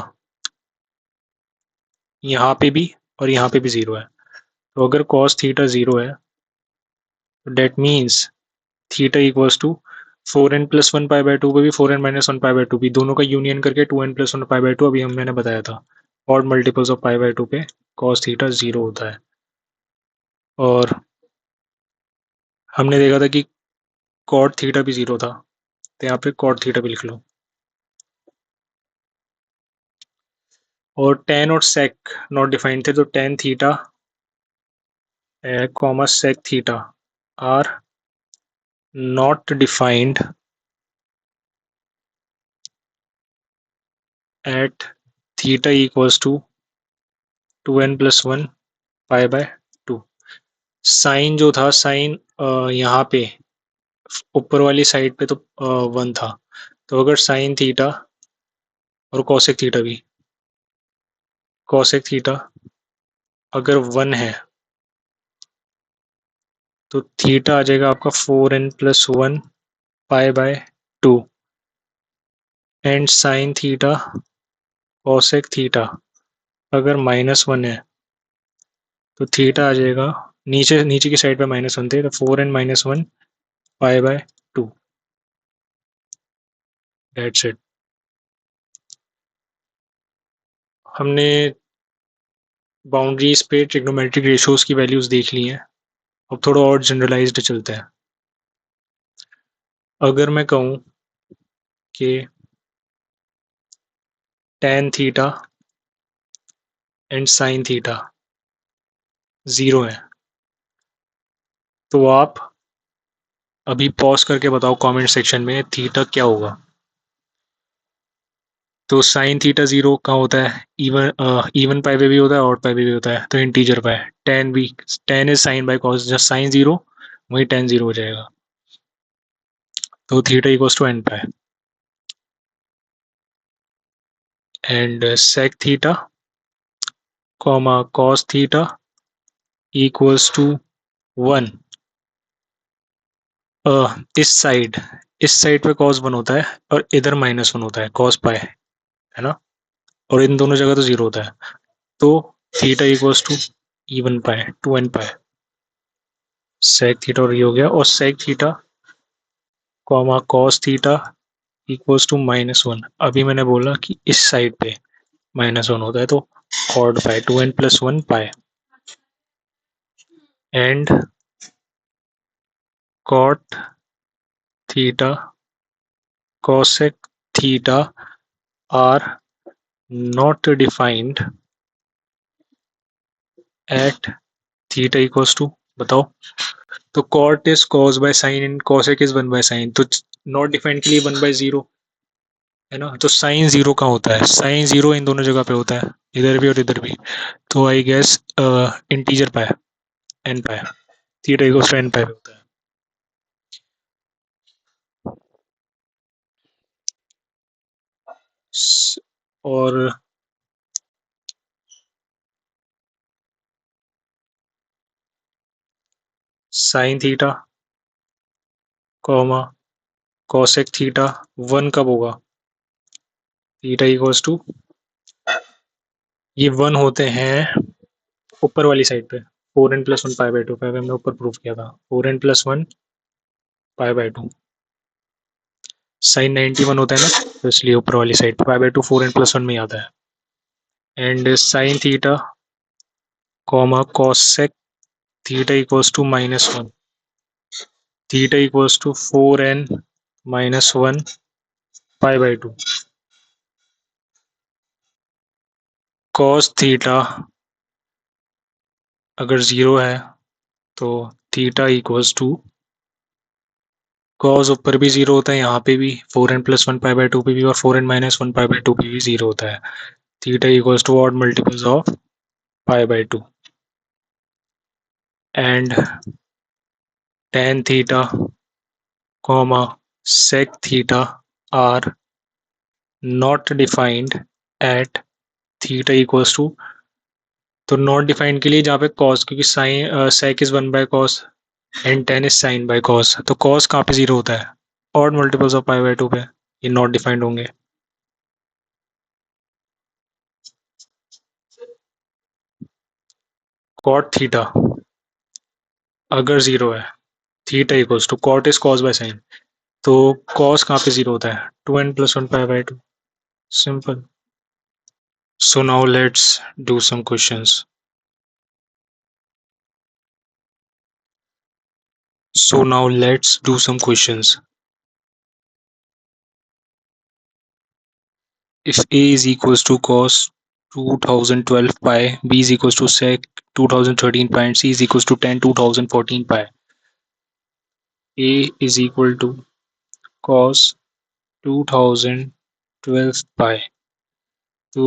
Speaker 1: यहाँ पे भी और यहाँ पे भी 0 है। तो अगर cos थीटा 0 है तो that means theta equals to 4n plus 1 pi by 2 पे भी 4n माइनस 1 पाई बाई 2 भी, दोनों का यूनियन करके 2n प्लस 1 पाई बाई 2, अभी मैंने बताया था odd multiples of pi by 2 पे cos थीटा 0 होता है। और हमने देखा था कि cot थीटा भी 0 था, तो यहाँ पे cot थीटा भी लिख लो। और tan और sec नॉट डिफाइंड थे, तो tan theta comma sec theta are not defined at theta equals to 2n plus 1 pi by 2। Sine जो था, साइन यहाँ पे ऊपर वाली साइड पे तो 1 था, तो अगर साइन थीटा और कॉसेक थीटा भी, कॉसेक थीटा अगर 1 है तो थीटा आ जाएगा आपका 4n plus 1 pi by 2। And sine theta cosec theta अगर -1 है तो थीटा आ जाएगा, नीचे नीचे की साइड पे -1 थे, तो 4n minus 1 pi by 2। That's it. हमने बाउंड्रीज पे ट्रिग्नोमेट्रिक रेशियोज की वैल्यूज देख ली हैं। अब थोड़ा और जनरलाइज्ड चलता है। अगर मैं कहूँ कि tan theta and sine theta 0 है, तो आप अभी पॉज करके बताओ कमेंट सेक्शन में थीटा क्या होगा। तो साइन थीटा 0 कहाँ होता है, इवन पाई पे भी होता है, ऑड पाई पे भी होता है, तो इंटीजर पाई। tan भी, tan is sine by cos, just sine 0 वही tan 0 हो जाएगा, तो theta equals to n pi. And sec theta comma cos theta equals to 1। इस साइड पे cos 1 होता है और इधर -1 होता है, cos पाई है ना, और इन दोनों जगह तो 0 होता है, तो theta equals to even pi 2n pi. Sec theta और ये हो गया, और सेक theta comma cos theta equals to -1। अभी मैंने बोला कि इस साइड पे -1 होता है, तो odd pi 2n plus 1 pi. And cot theta, cosec theta are not defined at theta equals to, बताओ। तो cot is cos by sin and cosec is 1 by sin, तो नॉट डिफाइंड के लिए 1/0 है ना। तो साइन जीरो कहाँ होता है, साइन जीरो इन दोनों जगह पे होता है, इधर भी और इधर भी। तो I guess integer pi, n pi, theta equals to n pi होता है। और sine theta comma cosec theta 1 कब होगा, थीटा इक्वल्स टू, ये 1 होते हैं ऊपर वाली साइड पे, 4n+1 पाई/2, पाई हमने ऊपर प्रूव किया था, 4n+1 पाई/2, साइन 91 होता है ना, तो इसलिए ऊपर वाली साइड पे पाई/2 4n+1 में ही आता है। And sine theta comma cosec theta equals to -1, theta equals to 4n-1 pi, cos theta अगर जीरो है तो थीटा इक्वल्स टू, कॉस ऊपर भी जीरो होता है, यहाँ पे भी 4n+1 पाई/2 पे भी, और 4n-1 पाई/2 पे भी जीरो होता है। Theta equals to odd multiples of pi, and tan theta comma sec theta are not defined at theta equals to, तो नॉट डिफाइंड के लिए जहाँ पे कॉस, क्योंकि sine sec is 1/cos and tan is sin/cos, तो cos कहाँ पे zero होता है, ऑड मल्टीपल्स ऑफ पाई/2 पे, ये नॉट डिफाइंड होंगे। cot थीटा अगर जीरो है, theta equals to, cot is cos by sine, तो कॉस कहाँ पे जीरो होता है, 2n+1 pi, simple. So now let's do some questions. So now let's do some questions. If A is equals to cos 2012 pi, B is equals to sec 2013 pi, and C is equals to tan 2014 pi. A is equal to cos 2012 pi, तो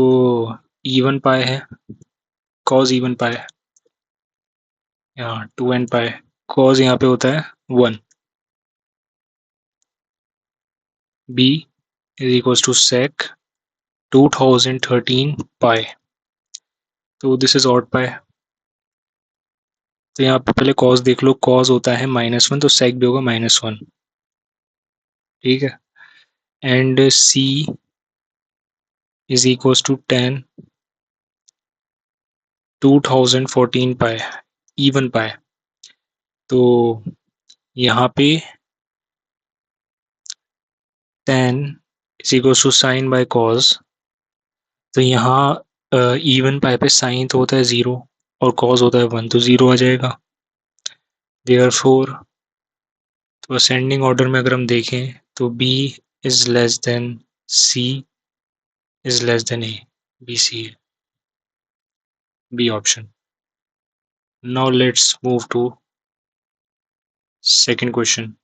Speaker 1: even pi है, cos even pi है, यहाँ 2n pi, cos यहाँ पे होता है 1, B is equals to sec 2013 pi, तो this is odd pi, तो यहाँ पे पहले cos देख लो, cos होता है -1, तो sec भी होगा -1, ठीक है। And c is equals to tan 2014 pi, even pi, तो यहाँ पे tan is equals to sine by cos, तो यहाँ इवन पाए पे साइन तो होता है 0 और cos होता है 1, तो 0 आ जाएगा। देयरफॉर तो असेंडिंग ऑर्डर में अगर हम देखें तो b is less than c is less than a, b c है, b option. Now let's move to second question.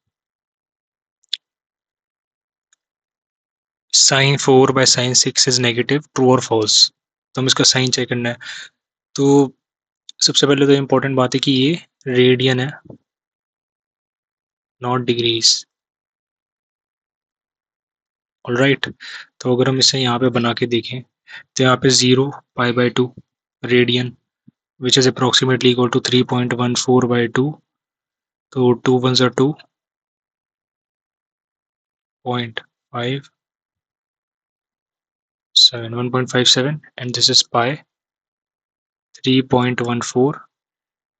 Speaker 1: Sine 4 by sine 6 is negative, true और फॉल्स, तो हम इसका साइन चेक करना है। तो सबसे पहले तो इम्पोर्टेंट बात है कि ये रेडियन है, नॉट डिग्रीज, ऑलराइट। तो अगर हम इसे यहाँ पे बना के देखें तो यहाँ पे 0 pi radian, which is approximately equal to 3.14/2, तो 2 1 ज़ा 2, 0.57, 1.57, and this is pi 3.14,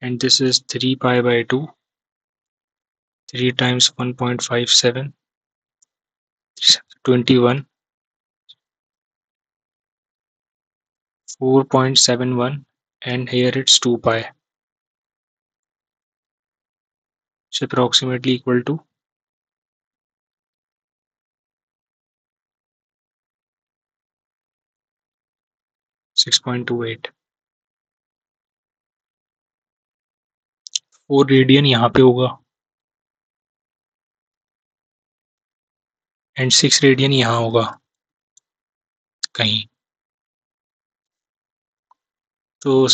Speaker 1: and this is 3 pi/2, 3 times 1.57, 21, 4.71, and here it's 2 pi. is approximately equal to 6.28. 4 radian यहाँ पे होगा एंड 6 रेडियन यहाँ होगा कहीं। तो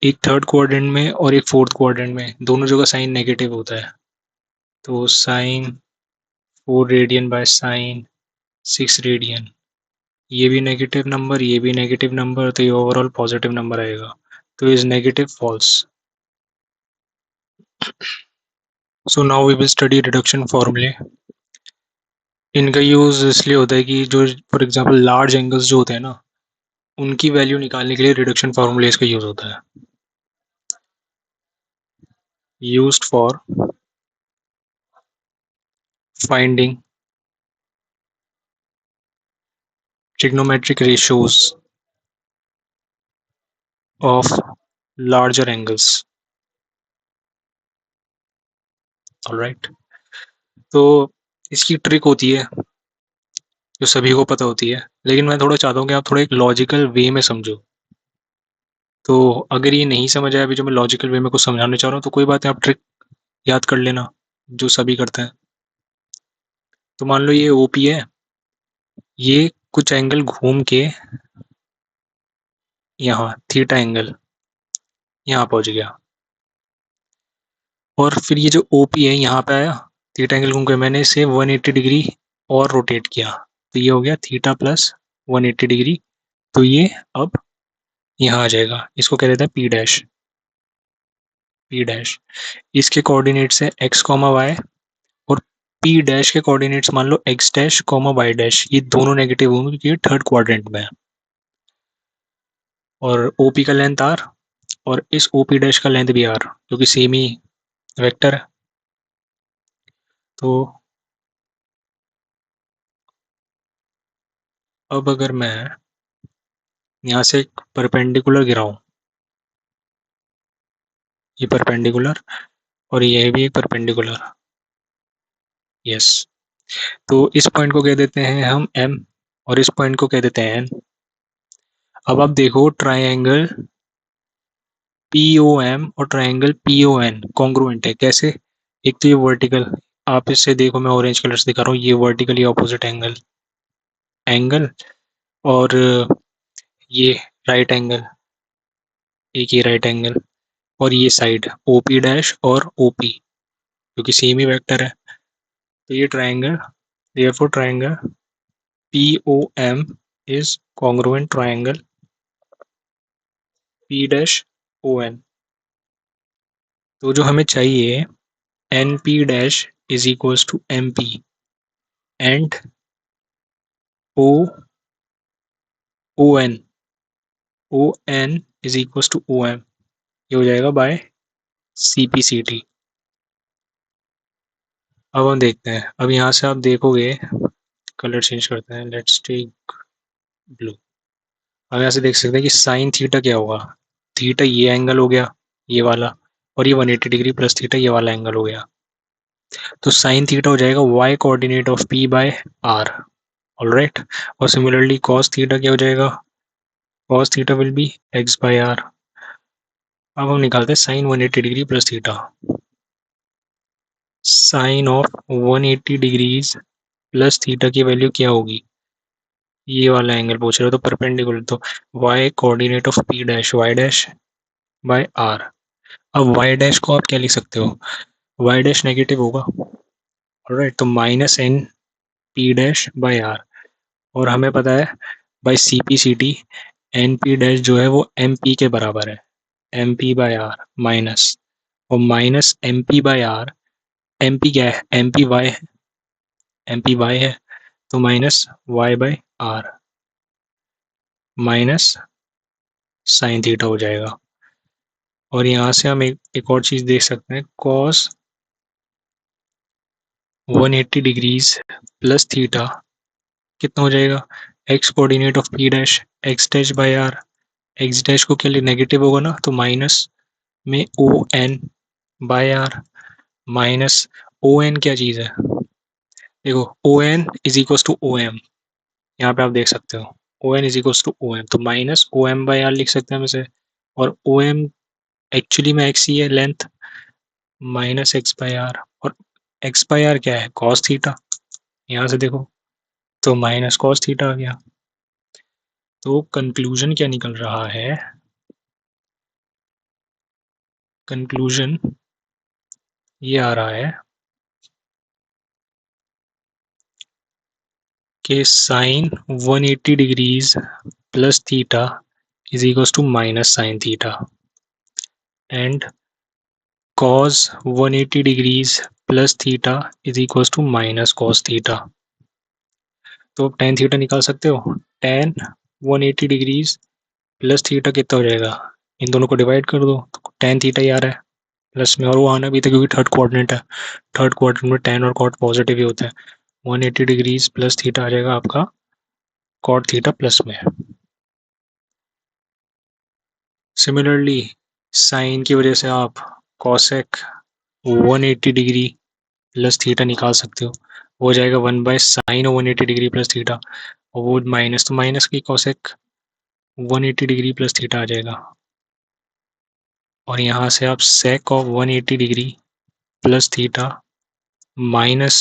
Speaker 1: एक थर्ड क्वाड्रेंट में और एक फोर्थ क्वाड्रेंट में दोनों जगह साइन नेगेटिव होता है। तो sine 4 radian by sine 6 radian, ये भी नेगेटिव नंबर, ये भी नेगेटिव नंबर, तो ये ओवरऑल पॉजिटिव नंबर आएगा। तो is negative false. So now we will study reduction फॉर्मूले। इनका यूज इसलिए होता है कि जो फॉर एग्जांपल लार्ज एंगल्स जो होते हैं ना, उनकी वैल्यू निकालने के लिए रिडक्शन फार्मूलेज का यूज होता है। Used for finding trigonometric ratios of larger angles. Alright. तो इसकी ट्रिक होती है जो सभी को पता होती है, लेकिन मैं थोड़ा चाहता हूँ कि आप थोड़ा एक लॉजिकल वे में समझो। तो अगर ये नहीं समझ आया अभी जो मैं लॉजिकल वे में कुछ समझाना चाह रहा हूँ, तो कोई बात नहीं, आप ट्रिक याद कर लेना जो सभी करते हैं। तो मान लो ये ओपी है, ये कुछ एंगल घूम के यहाँ थीटा एंगल यहाँ पहुंच गया, और फिर ये जो ओपी है यहाँ पे आया, थीटा एंगल घूम के मैंने इसे 180 डिग्री और रोटेट किया, तो ये हो गया थीटा प्लस 180 डिग्री। तो ये अब यहाँ आ जाएगा, इसको कह देते हैं पी डैश। पी डैश इसके कोऑर्डिनेट्स है एक्स कॉमा वाई, और पी डैश के कोऑर्डिनेट्स मान लो X dash comma Y dash, ये दोनों नेगेटिव होंगे क्योंकि ये थर्ड क्वाड्रेंट में है। और ओपी का लेंथ आर और इस ओपी डैश का लेंथ भी आर, क्योंकि सेम ही वेक्टर है। तो अब अगर मैं यहाँ से एक परपेंडिकुलर गिराऊं, ये परपेंडिकुलर और ये भी एक परपेंडिकुलर, यस, तो इस पॉइंट को कह देते हैं हम एम और इस पॉइंट को कह देते हैं एन। अब आप देखो ट्राइंगल पी ओ एम और triangle P O N congruent है कैसे? एक तो ये वर्टिकल, आप इससे देखो मैं ऑरेंज कलर से दिखा रहा हूँ, ये वर्टिकली ऑपोजिट एंगल एंगल, और ये राइट एंगल, एक ये राइट एंगल, और ये साइड ओपी डैश और ओपी क्योंकि सेम ही वेक्टर है। तो ये triangle, therefore triangle POM is congruent triangle P dash ON। तो जो हमें चाहिए NP dash is equals to MP and ON is equals to OM, ये हो जाएगा बाय CPCT। अब हम देखते हैं, अब यहाँ से आप देखोगे, कलर चेंज करते हैं, लेट्स टेक ब्लू। अब यहाँ से देख सकते हैं कि साइन थीटा क्या होगा, थीटा ये एंगल हो गया ये वाला, और ये 180 डिग्री प्लस थीटा ये वाला एंगल हो गया। तो साइन थीटा हो जाएगा y coordinate of p by r। All right, और सिमिलरली cos थीटा क्या हो जाएगा, cos theta will be x by r। अब हम निकालते हैं sine 180 degree plus theta, sine of 180 degrees plus theta की वैल्यू क्या होगी, ये वाला एंगल पूछ रहे हो तो परपेंडिकुलर, तो y coordinate of p dash y dash by r। अब y डैश को आप क्या लिख सकते हो, y डैश नेगेटिव होगा, ऑलराइट, तो minus N P dash by R, और हमें पता है by C P C T N P dash जो है वो एम पी के बराबर है, M P by are minus, और minus M P by R, M P क्या है, एम पी वाई है, एम पी वाई है, तो minus y by are minus sine theta हो जाएगा। और यहाँ से हम एक और चीज़ देख सकते हैं, कॉस 180 डिग्रीज प्लस थीटा कितना हो जाएगा, X coordinate of P dash X dash by R, X dash को क्या नेगेटिव होगा ना, तो माइनस में O N by R minus O N क्या चीज़ है, देखो O N is equal to O M, यहाँ पे आप देख सकते हो O N is equal to O M, तो minus O M by R लिख सकते हैं हम इसे, और ओ एम एक्चुअली में एक्स ही है length, minus x by r, और एक्स बाई आर क्या है कॉस थीटा, यहाँ से देखो तो माइनस कॉस थीटा आ गया। तो कंक्लूजन क्या निकल रहा है, कंक्लूजन ये आ रहा है कि sine 180 degrees plus theta is equal to minus sine theta, and cos 180 degrees plus theta is equal to minus cos theta. तो टेन थीटा निकाल सकते हो, टेन 180 डिग्रीज प्लस थीटा कितना हो जाएगा, इन दोनों को डिवाइड कर दो तो टेन थीटा ही आ रहा है प्लस में, और वो आना भी था क्योंकि थर्ड कोऑर्डिनेट है, थर्ड कोऑर्डिनेट में टेन और कॉट पॉजिटिव ही होता है, 180 डिग्रीज प्लस थीटा आ जाएगा आपका कॉट थीटा प्लस में। सिमिलरली साइन की वजह से आप कॉसेक 180 डिग्री प्लस थीटा निकाल सकते हो, वो हो जाएगा 1/sin 180 डिग्री प्लस थीटा, और वो माइनस तो माइनस की कॉसेक 180 डिग्री प्लस थीटा आ जाएगा, और यहाँ से आप sec of 180 degree plus theta minus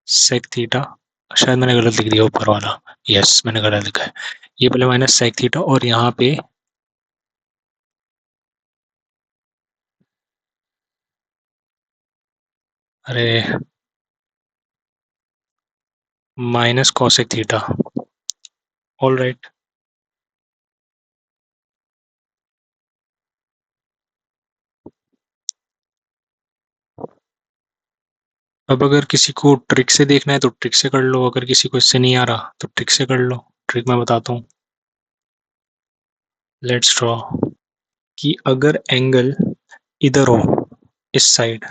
Speaker 1: sec theta, शायद मैंने गलत लिख दिया ऊपर वाला, यस मैंने गलत लिखा है, ये पहले माइनस सेक थीटा और यहाँ पे अरे minus cosec theta, all right. अब अगर किसी को ट्रिक से देखना है तो ट्रिक से कर लो, अगर किसी को इससे नहीं आ रहा तो ट्रिक से कर लो, ट्रिक मैं बताता हूँ। लेट्स ड्रॉ कि अगर एंगल इधर हो इस साइड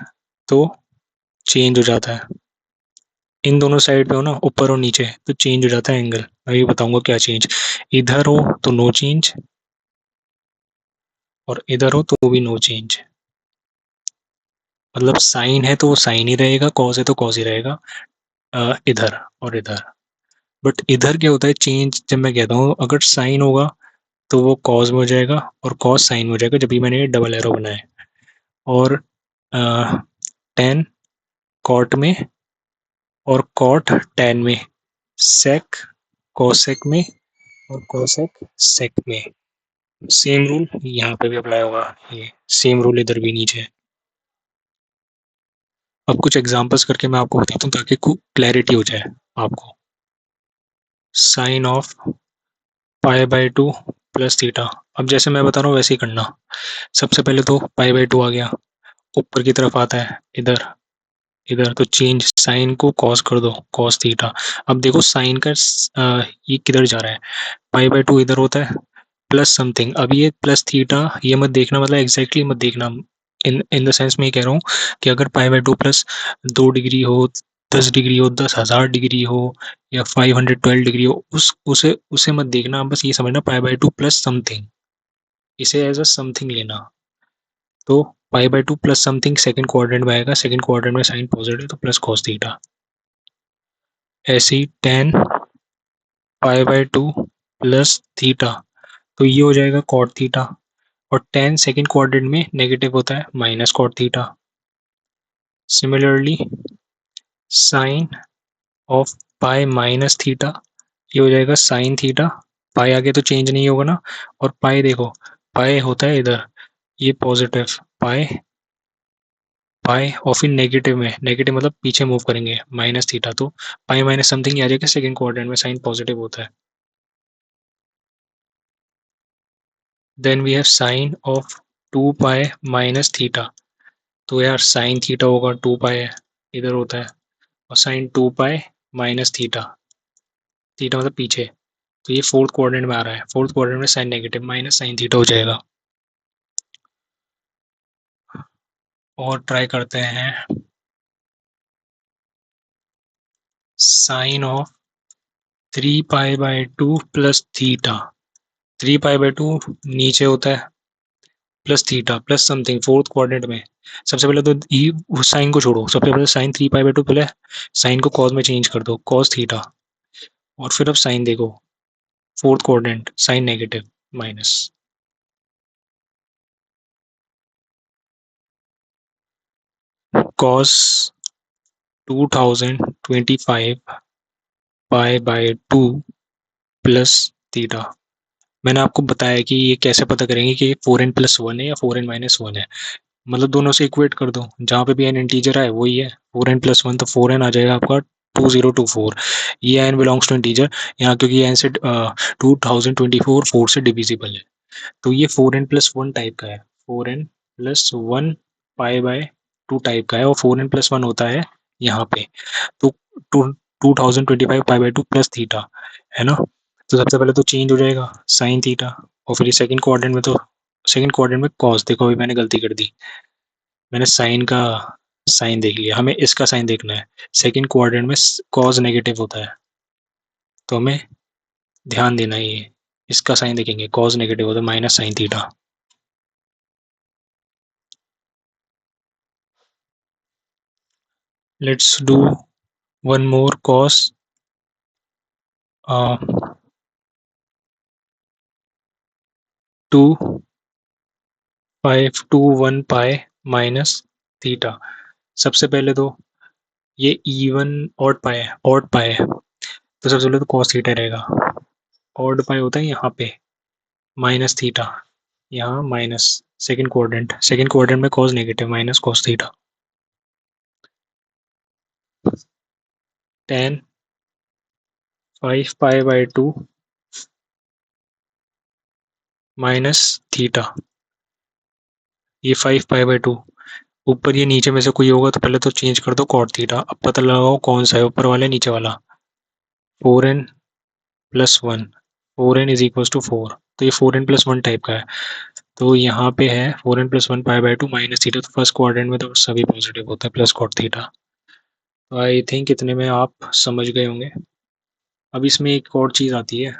Speaker 1: तो चेंज हो जाता है, इन दोनों साइड पे हो ना ऊपर और नीचे तो चेंज हो जाता है एंगल, मैं ये बताऊंगा क्या चेंज, इधर हो तो नो चेंज और इधर हो तो भी नो चेंज, मतलब साइन है तो वो साइन ही रहेगा, कॉस है तो कॉस ही रहेगा, इधर और इधर। बट इधर क्या होता है चेंज, जब मैं कहता हूँ अगर साइन होगा तो वो कॉस में हो जाएगा और कॉस साइन में हो जाएगा, जब भी मैंने ये डबल एरो बनाया है, और टेन कॉट में और कॉट टेन में, सेक कोसेक में और कोसेक सेक में, सेम रूल यहाँ पे भी अप्लाई होगा, ये सेम रूल इधर भी नीचे है। अब कुछ एग्जांपल्स करके मैं आपको बताता हूँ ताकि क्लैरिटी हो जाए आपको। Sine of pi by two plus theta, अब जैसे मैं बता रहा हूँ वैसे ही करना, सबसे पहले तो पाई बाई टू आ गया, ऊपर की तरफ आता है इधर, इधर तो चेंज साइन को कॉस कर दो कॉस थीटा, अब देखो साइन का ये किधर जा रहा है, पाई बाई टू इधर होता है प्लस समथिंग, अब ये प्लस थीटा ये मत देखना, मतलब एग्जैक्टली मत देखना, इन इन द सेंस में ये कह रहा हूँ कि अगर पाई बाई टू प्लस 2 डिग्री हो, 10 डिग्री हो, 10,000 डिग्री हो, या 512 डिग्री हो, उसे उसे मत देखना, बस ये समझना pi by two plus something, इसे एज अ समथिंग लेना। तो pi by two plus something second quadrant में आएगा, सेकंड क्वाड्रेंट में साइन पॉजिटिव तो प्लस कॉस थीटा, ऐसे ही tan pi by two plus theta, तो ये हो जाएगा कॉट थीटा, और टेन सेकेंड क्वाड्रेंट में नेगेटिव होता है minus cot theta. Similarly sine of pi minus theta, ये हो जाएगा साइन थीटा, पाई आगे तो चेंज नहीं होगा ना, और पाई देखो पाई होता है इधर, ये पॉजिटिव पाई, पाई और फिर नेगेटिव में, नेगेटिव मतलब पीछे मूव करेंगे माइनस थीटा, तो पाई माइनस समथिंग आ जाएगा सेकंड क्वाड्रेंट में, साइन पॉजिटिव होता है। Then we have sine of two pi minus theta, तो यार साइन थीटा होगा, टू पाई है इधर होता है, और sine two pi minus theta, theta मतलब पीछे, तो ये फोर्थ क्वाड्रेंट में आ रहा है, फोर्थ क्वाड्रेंट में sine negative minus sine theta हो जाएगा। और ट्राई करते हैं sine of 3 pi by two plus theta, 3 pi by two नीचे होता है plus theta plus something fourth quadrant में। सबसे पहले तो ई साइन को छोड़ो, सबसे पहले साइन 3 पाई बाई 2, पहले साइन को कॉस में चेंज कर दो, कॉस थीटा। और फिर अब साइन देखो, fourth quadrant sine negative minus cos 2025 pi by 2 plus theta. मैंने आपको बताया कि ये कैसे पता करेंगे कि 4n+1 है या 4n-1 है। मतलब दोनों से इक्वेट कर दो, जहाँ पे भी एन इंटीजर है वही है, 4n+1 तो 4n आ जाएगा आपका 2024। ये एन बिलोंग्स टू इंटीजर यहाँ, क्योंकि एन से 2024 4 से डिविजिबल है, तो ये 4n+1 टाइप का है। 4n+1 पाई बाई 2 टाइप का है, और 4n+1 होता है यहाँ पे। तो 2025 पाई बाई 2 प्लस थीटा है ना। तो सबसे पहले तो चेंज हो जाएगा साइन थीटा, और फिर सेकंड क्वाड्रेंट में तो सेकंड क्वाड्रेंट में कॉस, देखो अभी मैंने गलती कर दी, मैंने साइन का साइन देख लिया, हमें इसका साइन देखना है। सेकंड क्वाड्रेंट में कॉस नेगेटिव होता है, तो हमें ध्यान देना है ये, इसका साइन देखेंगे, कॉस नेगेटिव होता है minus sine theta. Let's do one more cos 2 5 2 1 pi minus theta. सबसे पहले तो ये इवन ऑड पाई है, ऑड पाई है, तो सबसे पहले तो कॉस थीटा रहेगा। ऑड पाई होता है यहाँ पे माइनस थीटा, यहाँ माइनस सेकंड क्वाड्रेंट में cos negative minus cos theta. Ten 5 pi by 2 minus theta, ये 5 पाई बाई 2, ऊपर ये नीचे में से कोई होगा तो पहले तो चेंज कर दो कॉट थीटा। अब पता लगाओ कौन सा है ऊपर वाला नीचे वाला, 4n+1, 4n=4, तो ये 4n+1 टाइप का है। तो यहाँ पे है 4n+1 pi by 2 minus theta, तो फर्स्ट क्वाड्रेंट में तो सभी पॉजिटिव होता है प्लस कॉट थीटा। तो आई थिंक इतने में आप समझ गए होंगे। अब इसमें एक और चीज़ आती है,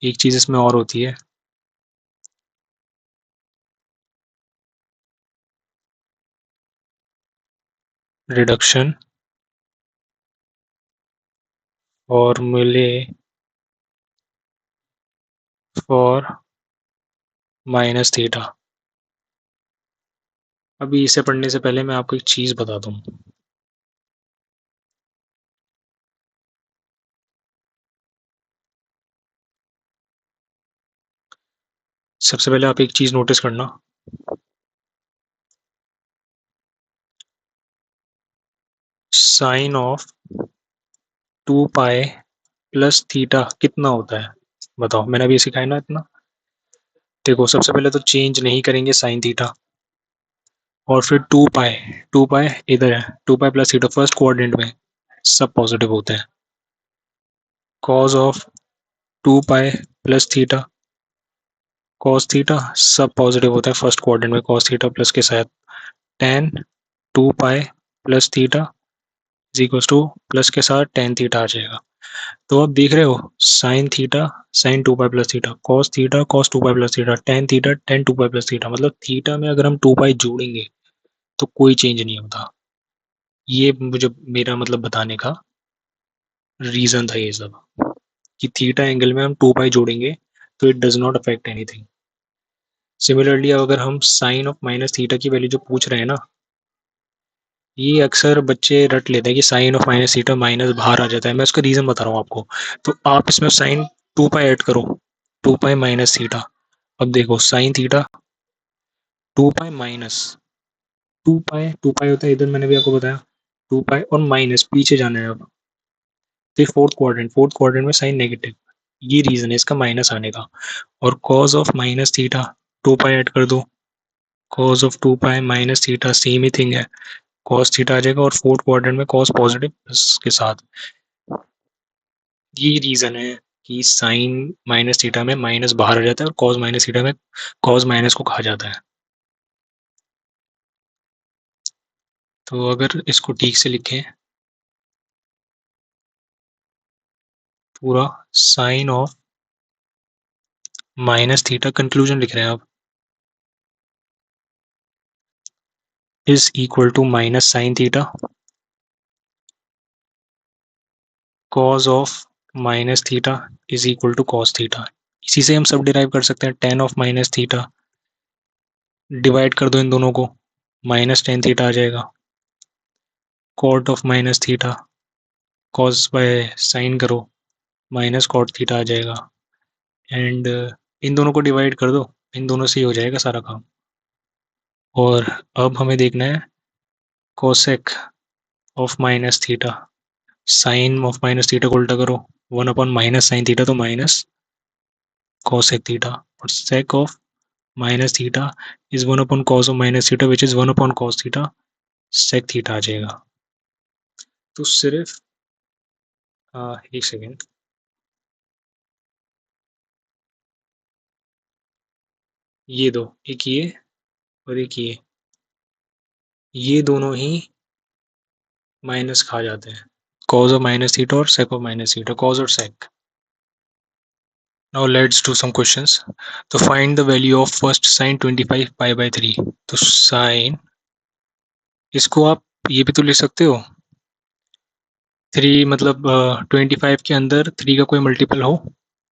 Speaker 1: एक चीज़ इसमें और होती है, रिडक्शन फॉर्मूले फॉर माइनस थीटा। अभी इसे पढ़ने से पहले मैं आपको एक चीज़ बता दूँ। सबसे पहले आप एक चीज़ नोटिस करना, sine of 2 pi plus theta कितना होता है, बताओ। मैंने अभी सिखाया ना इतना। देखो सबसे पहले तो चेंज नहीं करेंगे साइन थीटा, और फिर 2 पाई, 2 पाई इधर है, 2 pi plus theta first quadrant में सब पॉजिटिव होते हैं। Cause of 2 pi plus theta, cos theta सब पॉजिटिव होता है फर्स्ट क्वाड्रेंट में कॉस थीटा प्लस के साथ। Ten 2 pi plus theta equals two plus के साथ टेन थीटा आ जाएगा। तो आप देख रहे हो sine theta sine 2 pi plus theta, cos theta cos 2 pi plus theta, tan theta tan 2 pi plus theta, मतलब थीटा में अगर हम 2 पाई जोड़ेंगे तो कोई चेंज नहीं होता। ये मुझे मेरा मतलब बताने का रीजन था ये सब, कि थीटा एंगल में हम 2 पाई जोड़ेंगे तो it does not affect anything. Similarly अगर हम साइन ऑफ माइनस थीटा की वैल्यू जो पूछ रहे हैं ना, ये अक्सर बच्चे रट लेते हैं कि sine of minus theta minus बाहर आ जाता है। मैं उसका रीजन बता रहा हूँ आपको। तो आप इसमें साइन 2 पाई ऐड करो, 2 पाई माइनस थीटा। अब देखो साइन थीटा 2 पाई माइनस 2 पाई होता है इधर, मैंने भी आपको बताया 2 पाई और माइनस पीछे जाना है अब। तो फोर्थ क्वाड्रेंट में साइन नेगेटिव, ये रीजन है इसका माइनस आने का। और cause of minus theta 2 pi add कर दो, cause of 2 pi minus theta same he thing है, कॉस थीटा आ जाएगा, और फोर्थ क्वाड्रेंट में कॉस पॉजिटिव प्लस के साथ। ये रीजन है कि साइन माइनस थीटा में माइनस बाहर आ जाता है, और कॉस माइनस थीटा में कॉस माइनस को कहा जाता है। तो अगर इसको ठीक से लिखें, पूरा sine of minus theta conclusion लिख रहे हैं आप, is equal to minus sine theta cos of minus theta is equal to cos theta. इसी से हम सब डिराइव कर सकते हैं, tan of minus theta divide कर दो इन दोनों को, माइनस टेन थीटा आ जाएगा, cot of minus theta cos by sine करो, माइनस कॉट थीटा आ जाएगा, एंड इन दोनों को डिवाइड कर दो, इन दोनों से ही हो जाएगा सारा काम। और अब हमें देखना है cosec of minus theta, sine of minus theta को उल्टा करो, one upon minus sine theta तो माइनस कोसेक थीटा, और sec of minus theta is one upon cos of minus theta which is one upon cos theta, sec theta आ जाएगा। तो सिर्फ एक सेकेंड, ये दो, एक ये और एक ये दोनों ही माइनस खा जाते हैं, कॉस ऑफ माइनस थीटा और sec of minus theta, cos और sec. Now let's do some questions. तो find the value of first sine 25 pi by 3। तो साइन, इसको आप ये भी तो लिख सकते हो, 3 मतलब 25 के अंदर 3 का कोई मल्टीपल हो,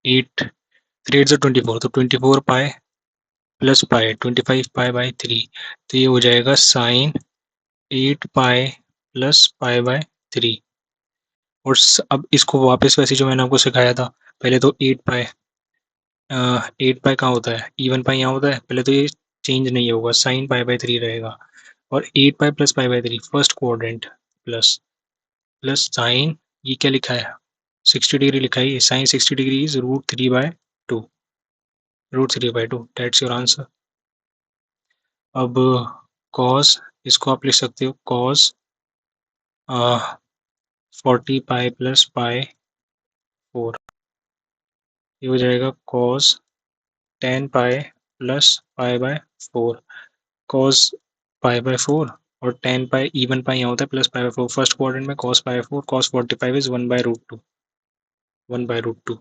Speaker 1: 8, 3 8 24, तो 24 पाई प्लस पाई 25 पाई बाय 3, तो ये हो जाएगा sine 8 pi plus pi by 3। और अब इसको वापस वैसे जो मैंने आपको सिखाया था, पहले तो 8 पाई, 8 पाई कहाँ होता है, इवन पाई यहाँ होता है, पहले तो ये चेंज नहीं होगा, साइन पाई बाय 3 रहेगा, और 8 pi plus pi by 3 first quadrant, plus plus sine, ये क्या लिखा है, 60 डिग्री लिखा है, sine 60 degree is √3/2, √3/2, that's your answer. अब कॉस, इसको आप लिख सकते हो कॉस 40 पाई प्लस पाई 4, ये हो जाएगा cos 10 pi plus pi by 4, cos pi by 4, और 10 पाई, इवन पाई यहाँ होता है, plus pi by 4, first quadrant में cos pi 4, cos 45 is 1/√2, 1/√2,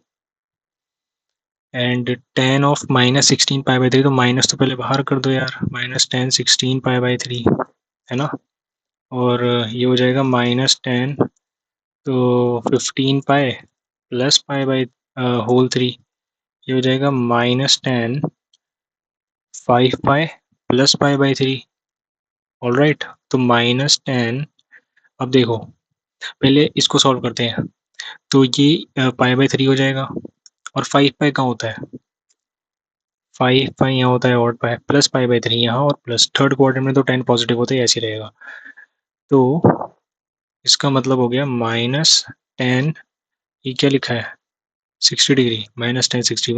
Speaker 1: and 10 of minus 16 pi by 3, तो माइनस तो पहले बाहर कर दो यार, -10 16 पाई बाय 3 है ना, और ये हो जाएगा -10, तो 15 pi plus pi by whole 3, ये हो जाएगा -10 5 pi plus pi by 3। All right, तो -10, अब देखो पहले इसको सॉल्व करते हैं, तो ये पाई बाय 3 हो जाएगा, और 5 पाई कहाँ होता है, 5 पाई यहाँ होता है, और पाई प्लस पाई बाय 3 यहाँ, और प्लस थर्ड क्वाड्रेंट में तो 10 पॉजिटिव होता है, ऐसे ही रहेगा, तो इसका मतलब हो गया -10, ये क्या लिखा है 60 डिग्री, -10 60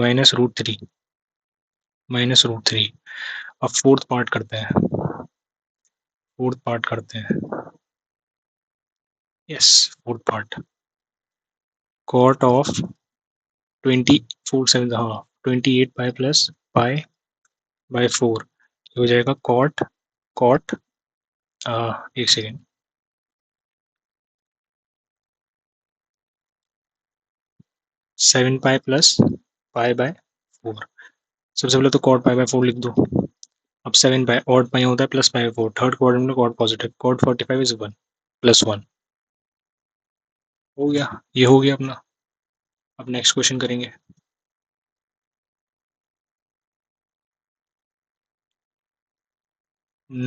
Speaker 1: -√3। अब फोर्थ पार्ट करते हैं, फोर्थ पार्ट करते हैं, yes, fourth part, cot of 24 7, हाँ 28 पाई प्लस पाई बाय 4, हो जाएगा कॉट, कॉट एक second, 7 pi plus pi by 4, सबसे पहले तो कॉट पाई बाय 4 लिख दो, अब 7 पाई, ऑड पाई होता है plus pi by 4, third quadrant में कॉट पॉजिटिव, कॉट 45 इज 1 +1, हो गया, ये हो गया अपना। अब नेक्स्ट क्वेश्चन करेंगे।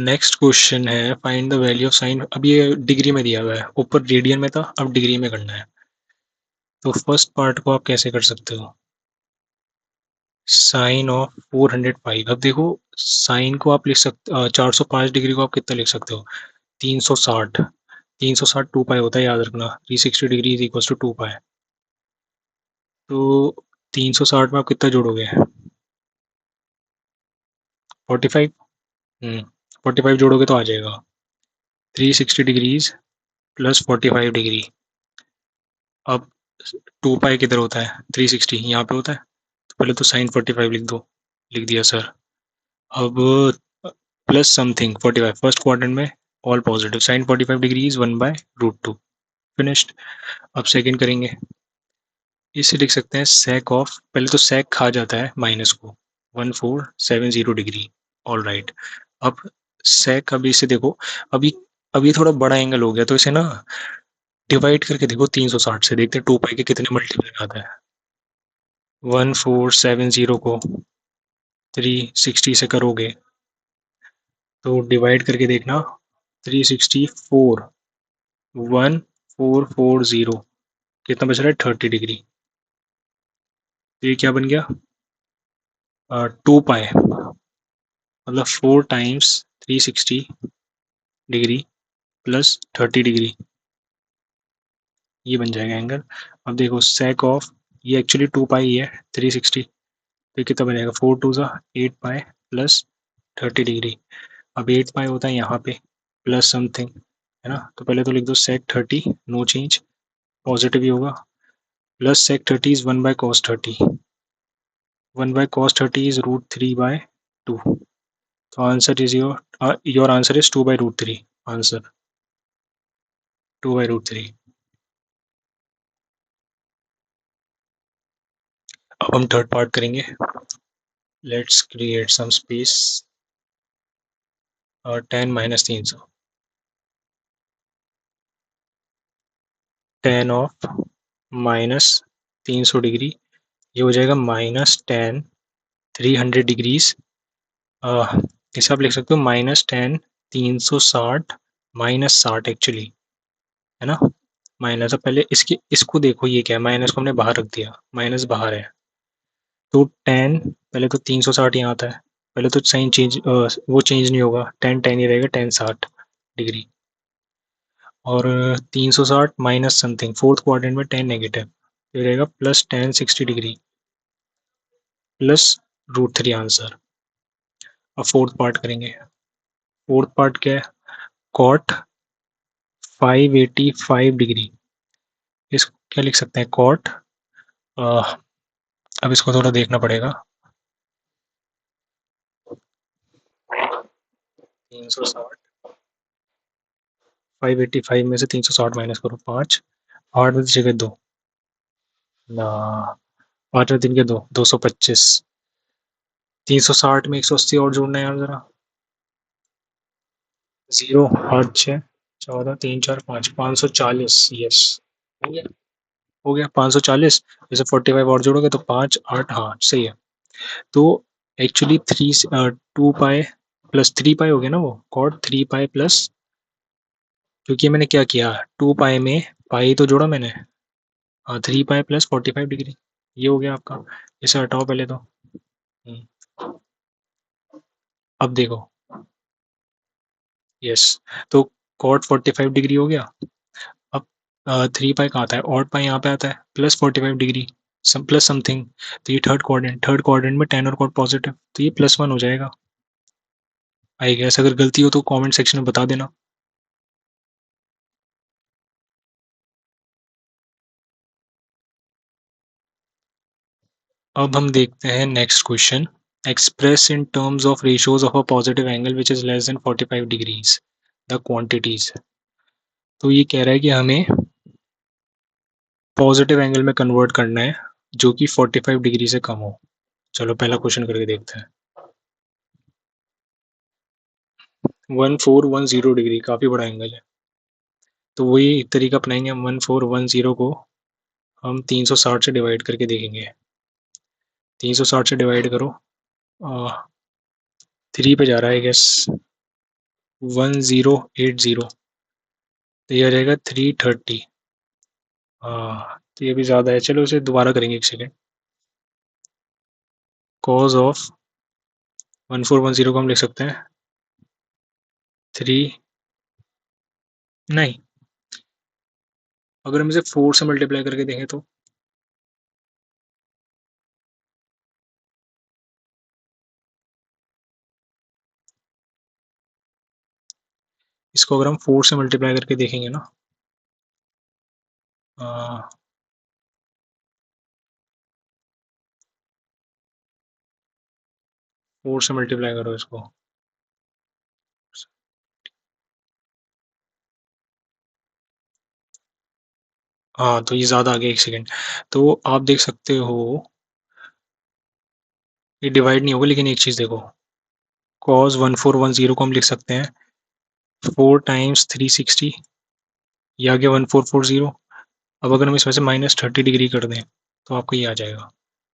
Speaker 1: नेक्स्ट क्वेश्चन है find the value of sine, अब ये डिग्री में दिया हुआ है, ऊपर रेडियन में था, अब डिग्री में करना है, तो फर्स्ट पार्ट को आप कैसे कर सकते हो, साइन ऑफ 405, अब देखो साइन को आप लिख सकते, 405 डिग्री को आप कितना लिख सकते हो, 360, 360 2 पाई होता है, याद रखना, 360 डिग्री इज इक्वल टू 2 पाई, तो 360 में आप कितना जोड़ोगे, 45, 45 जोड़ोगे तो आ जाएगा 360 डिग्रीज प्लस 45 डिग्री। अब 2 पाई किधर होता है, 360 यहाँ पे होता है, तो पहले तो साइन 45 लिख दो, लिख दिया सर। अब प्लस समथिंग 45 फर्स्ट क्वाड्रेंट में, all positive, sine 45 degree is 1/√2, finished. अब सेकंड करेंगे, इसे लिख सकते हैं sec ऑफ, पहले तो sec खा जाता है माइनस को, 1470 डिग्री। All right. अब sec, अभी इसे देखो, अभी अभी थोड़ा बड़ा एंगल हो गया, तो इसे ना डिवाइड करके देखो 360 से, देखते हैं 2 पाई के कितने मल्टीपल आता है। 1470 को 360 से करोगे तो डिवाइड करके देखना, 364, 1440, कितना बच रहा है, 30 डिग्री। तो ये क्या बन गया, 2 पाई, मतलब 4 टाइम्स 360 डिग्री प्लस 30 डिग्री, ये बन जाएगा एंगल। अब देखो सेक ऑफ, ये एक्चुअली 2 पाई है 360, तो कितना बनेगा, 4 2 8 पाई प्लस 30 डिग्री। अब 8 पाई होता है यहाँ पे प्लस समथिंग, है ना, तो पहले तो लिख दो sec 30, नो चेंज, पॉजिटिव ही होगा, plus sec 30 is 1/cos 30, 1/cos 30 is √3/2। तो answer is your answer is 2/√3, answer 2/√3। अब हम थर्ड पार्ट करेंगे। Let's create some space, 10 - 300, tan of -300 degree, ये हो जाएगा -10 300 डिग्रीज। इसे आप लिख सकते हो -10 360 -60 एक्चुअली, है ना, माइनस। अब पहले इसके इसको देखो, ये क्या है, माइनस को हमने बाहर रख दिया, माइनस बाहर है, तो 10, पहले तो 360 यहाँ आता है, पहले तो साइन चेंज, वो चेंज नहीं होगा, 10 10 ही रहेगा, 10 60 डिग्री। और 360 माइनस समथिंग, फोर्थ क्वाड्रेंट में 10 नेगेटिव, ये रहेगा +10 60 डिग्री प्लस √3, आंसर। अब फोर्थ पार्ट करेंगे। फोर्थ पार्ट क्या है, कॉट 585 डिग्री, इस क्या लिख सकते हैं, कॉट, अब इसको थोड़ा देखना पड़ेगा, 360, 585 में से 360 माइनस करो, 5, 8 में से जगह 2 ना, 5 में 3 के 2, 225, 360 में 180 और जोड़ना है यार जरा, 0 8 6 14 3 4 5, 540, यस, हो गया, हो गया 540, जैसे 45 और जोड़ोगे तो 5 8, हाँ सही है। तो एक्चुअली 2 पाई प्लस 3 पाई हो गया ना, वो कॉट 3 पाई प्लस, क्योंकि मैंने क्या किया, 2 पाई में पाई तो जोड़ा मैंने, हाँ, 3 पाई प्लस 45 डिग्री, ये हो गया आपका। इसे हटाओ पहले तो। हम्म, अब देखो, यस, तो कॉट 45 डिग्री हो गया। अब 3 पाई कहाँ आता है, ऑड पाई यहाँ पे आता है, +45 डिग्री, प्लस समथिंग, तो ये थर्ड क्वाड्रेंट में 10 और कॉट पॉजिटिव, तो ये +1 हो जाएगा। आई गैस, अगर गलती हो तो कमेंट सेक्शन में बता देना। अब हम देखते हैं next question, express in terms of ratios of a positive angle which is less then 45 degrees the quantities. तो ये कह रहा है कि हमें पॉजिटिव एंगल में कन्वर्ट करना है जो कि 45 डिग्री से कम हो। चलो पहला क्वेश्चन करके देखते हैं। 1410 डिग्री काफ़ी बड़ा एंगल है, तो वही तरीका अपनाएंगे हम, 1410 को हम 360 से डिवाइड करके देखेंगे। 360 से डिवाइड करो, 3 पे जा रहा है गेस, 1080, तो ये आ जाएगा 330। हाँ, तो ये भी ज़्यादा है, चलो इसे दोबारा करेंगे, एक सेकेंड। कॉज ऑफ 1410 को हम लिख सकते हैं 3, नहीं, अगर हम इसे 4 से मल्टीप्लाई करके देखें तो, इसको अगर हम 4 से मल्टीप्लाई करके देखेंगे ना, 4 से मल्टीप्लाई करो इसको, हाँ, तो ये ज़्यादा आ गया 1 सेकंड। तो आप देख सकते हो ये डिवाइड नहीं होगा, लेकिन एक चीज़ देखो, cos 1410 को हम लिख सकते हैं 4 टाइम्स 360, ये आ गया 1440। अब अगर हम इसमें से -30 डिग्री कर दें तो आपको ये आ जाएगा।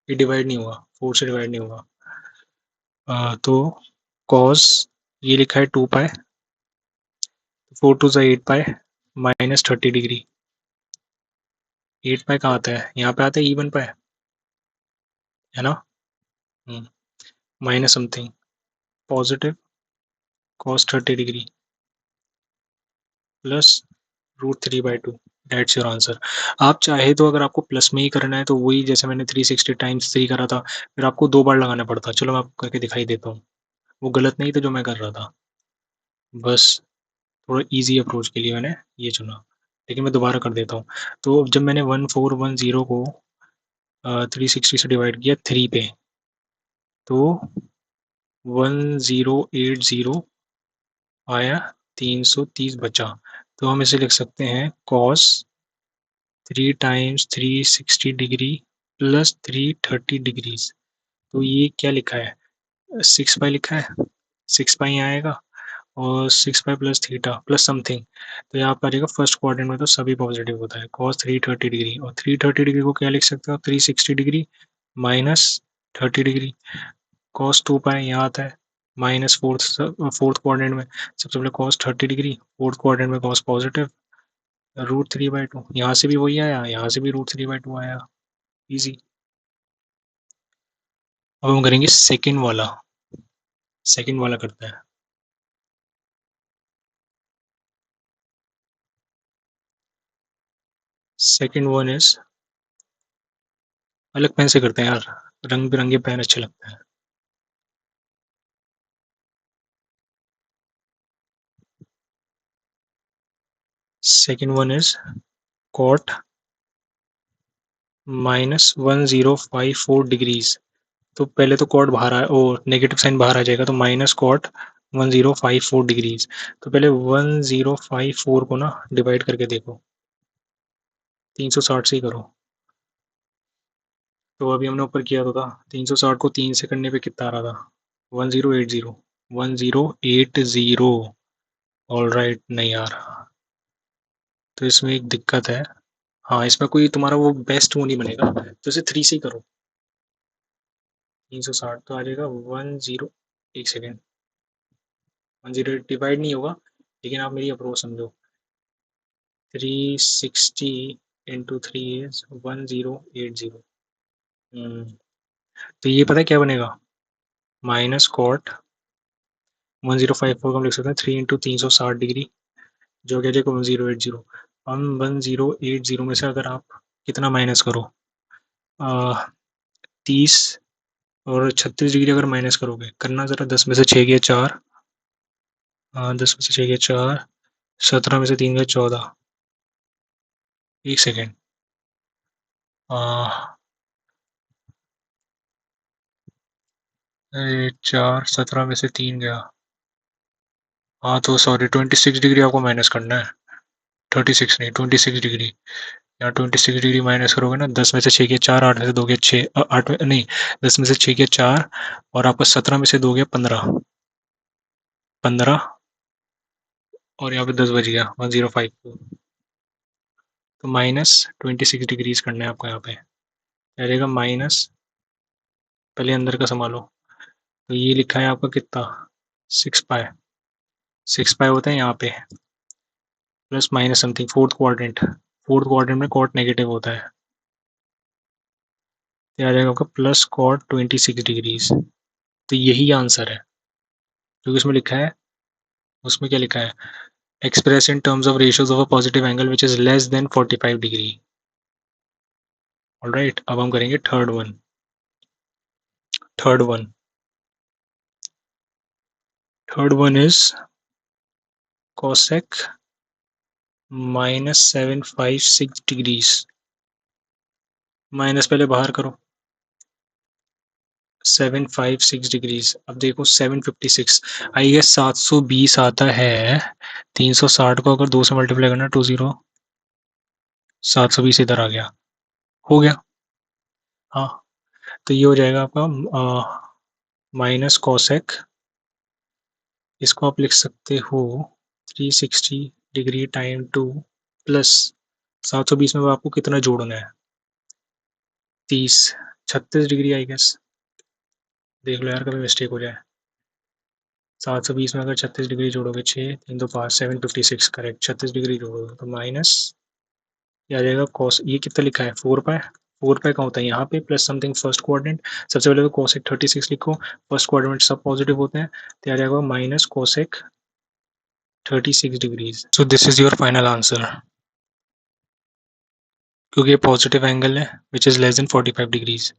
Speaker 1: ये डिवाइड नहीं होगा, 4 से डिवाइड नहीं होगा। तो cos ये लिखा है 2 पाई, 4 टू ज़ा 8 पाई -30 डिग्री। 8 पाई कहाँ आता है? यहाँ पे आता है इवन पाई, है ना? Minus something positive cos 30 degree plus √3/2, that's your answer. आप चाहे तो अगर आपको प्लस में ही करना है तो वही, जैसे मैंने 360 टाइम्स 3 करा था, फिर आपको 2 बार लगाना पड़ता। चलो मैं आपको करके दिखाई देता हूँ, वो गलत नहीं था जो मैं कर रहा था, बस थोड़ा इजी अप्रोच के लिए मैंने ये चुना। लेकिन मैं दोबारा कर देता हूँ। तो जब मैंने 1410 को 360 से डिवाइड किया 3 पे, तो 1080 आया, 330 बचा। तो हम इसे लिख सकते हैं cos 3 times 360 degree plus 330 degrees. तो ये क्या लिखा है? 6 पाई लिखा है, 6 पाई यहाँ आएगा, और 6 पाई प्लस थीटा प्लस समथिंग। तो यहाँ पर आएगा फर्स्ट क्वाड्रेंट में, तो सभी पॉजिटिव होता है। cos 330 डिग्री, और 330 डिग्री को क्या लिख सकते हो? 360 डिग्री माइनस 30 डिग्री। cos 2 पाई यहाँ आता है, माइनस फोर्थ क्वाड्रेंट में सबसे पहले cos 30 डिग्री, फोर्थ क्वाड्रेंट में cos पॉजिटिव, √3/2। यहाँ से भी वही आया, यहाँ से भी √3/2 आया। इजी। अब हम करेंगे सेकंड वाला, सेकंड वाला करते हैं। सेकंड वन इज, अलग पेन से करते हैं यार, रंग बिरंगे पेन अच्छे लगते हैं। Second one is cot -1054 degrees. तो पहले तो cot बाहर आए, और नेगेटिव साइन बाहर आ जाएगा, तो -cot 1054 डिग्रीज। तो पहले 1054 को ना डिवाइड करके देखो, 360 से ही करो। तो अभी हमने ऊपर किया तो था, 360 को 3 से करने पे कितना आ रहा था? 1080, 1080। ऑल राइट, नहीं आ रहा, तो इसमें एक दिक्कत है। हाँ, इसमें कोई तुम्हारा वो बेस्ट वो नहीं बनेगा, तो इसे 3 से ही करो। 360 तो आ जाएगा 10, एक सेकेंड, 10 डिवाइड नहीं होगा, लेकिन आप मेरी अप्रोच समझो। 360 इंटू 3 इज 1080। तो ये पता है क्या बनेगा? -cot 1054 को हम लिख सकते हैं 3 इंटू 360 डिग्री, जो क्या जाएगा 1080। हम 1080 में से अगर आप कितना माइनस करो, 30 और 36 डिग्री अगर माइनस करोगे, करना ज़रा, 10 में से 6 गया 4, 10 में से 6 गया 4, 17 में से 3 गया 14। एक सेकेंड, 4, 17 में से 3 गया, हाँ तो सॉरी 26 डिग्री आपको माइनस करना है, 36 नहीं 26 डिग्री। यहाँ 26 डिग्री माइनस करोगे ना, 10 में से 6 गया 4, 8 में से 2 गया 6, 8 में नहीं, 10 में से 6 गया 4, और आपका 17 में से 2 गया 15, 15, और यहाँ पे 10 बज गया 1054। तो -26 डिग्रीज करना है आपको यहाँ पे, आ जाएगा माइनस, पहले अंदर का संभालो। तो ये लिखा है आपका कितना? 6 पाई, 6 पाई होता है यहाँ पे, plus minus something, fourth quadrant, fourth quadrant में कॉट नेगेटिव होता है, तो आ जाएगा आपका प्लस कॉट 26 डिग्रीज। तो यही आंसर है जो इसमें लिखा है। उसमें क्या लिखा है? Express in terms of ratios of a positive angle which is less then 45 degree. Alright, अब हम करेंगे third one. Third one, third one is cosec -756 degrees. Minus पहले बाहर करो, 756 डिग्रीज। अब देखो 756, आई गेस 720 आता है। 360 को अगर 2 से मल्टीप्लाई करना, 20, 720 इधर आ गया, हो गया। हाँ, तो ये हो जाएगा आपका माइनस कॉसेक, इसको आप लिख सकते हो 360 डिग्री टाइम 2 प्लस 720 में आपको कितना जोड़ना है, 30, 36 डिग्री आई गेस, देख लो यार कभी मिस्टेक हो जाए। 720 में अगर 36 डिग्री जोड़ोगे, 6 3 2 5 756 करेक्ट, 36 डिग्री जोड़ोगे तो माइनस ये आ जाएगा कॉस, ये कितना लिखा है 4 पाई, 4 पाई का होता है यहाँ पे प्लस समथिंग फर्स्ट क्वाड्रेंट, सबसे पहले तो कोसेक 36 लिखो, फर्स्ट क्वाड्रेंट सब पॉजिटिव होते हैं, तो आ जाएगा minus cosec 36 degrees. So this is your final answer, क्योंकि ये पॉजिटिव एंगल है which is less then 45 degrees.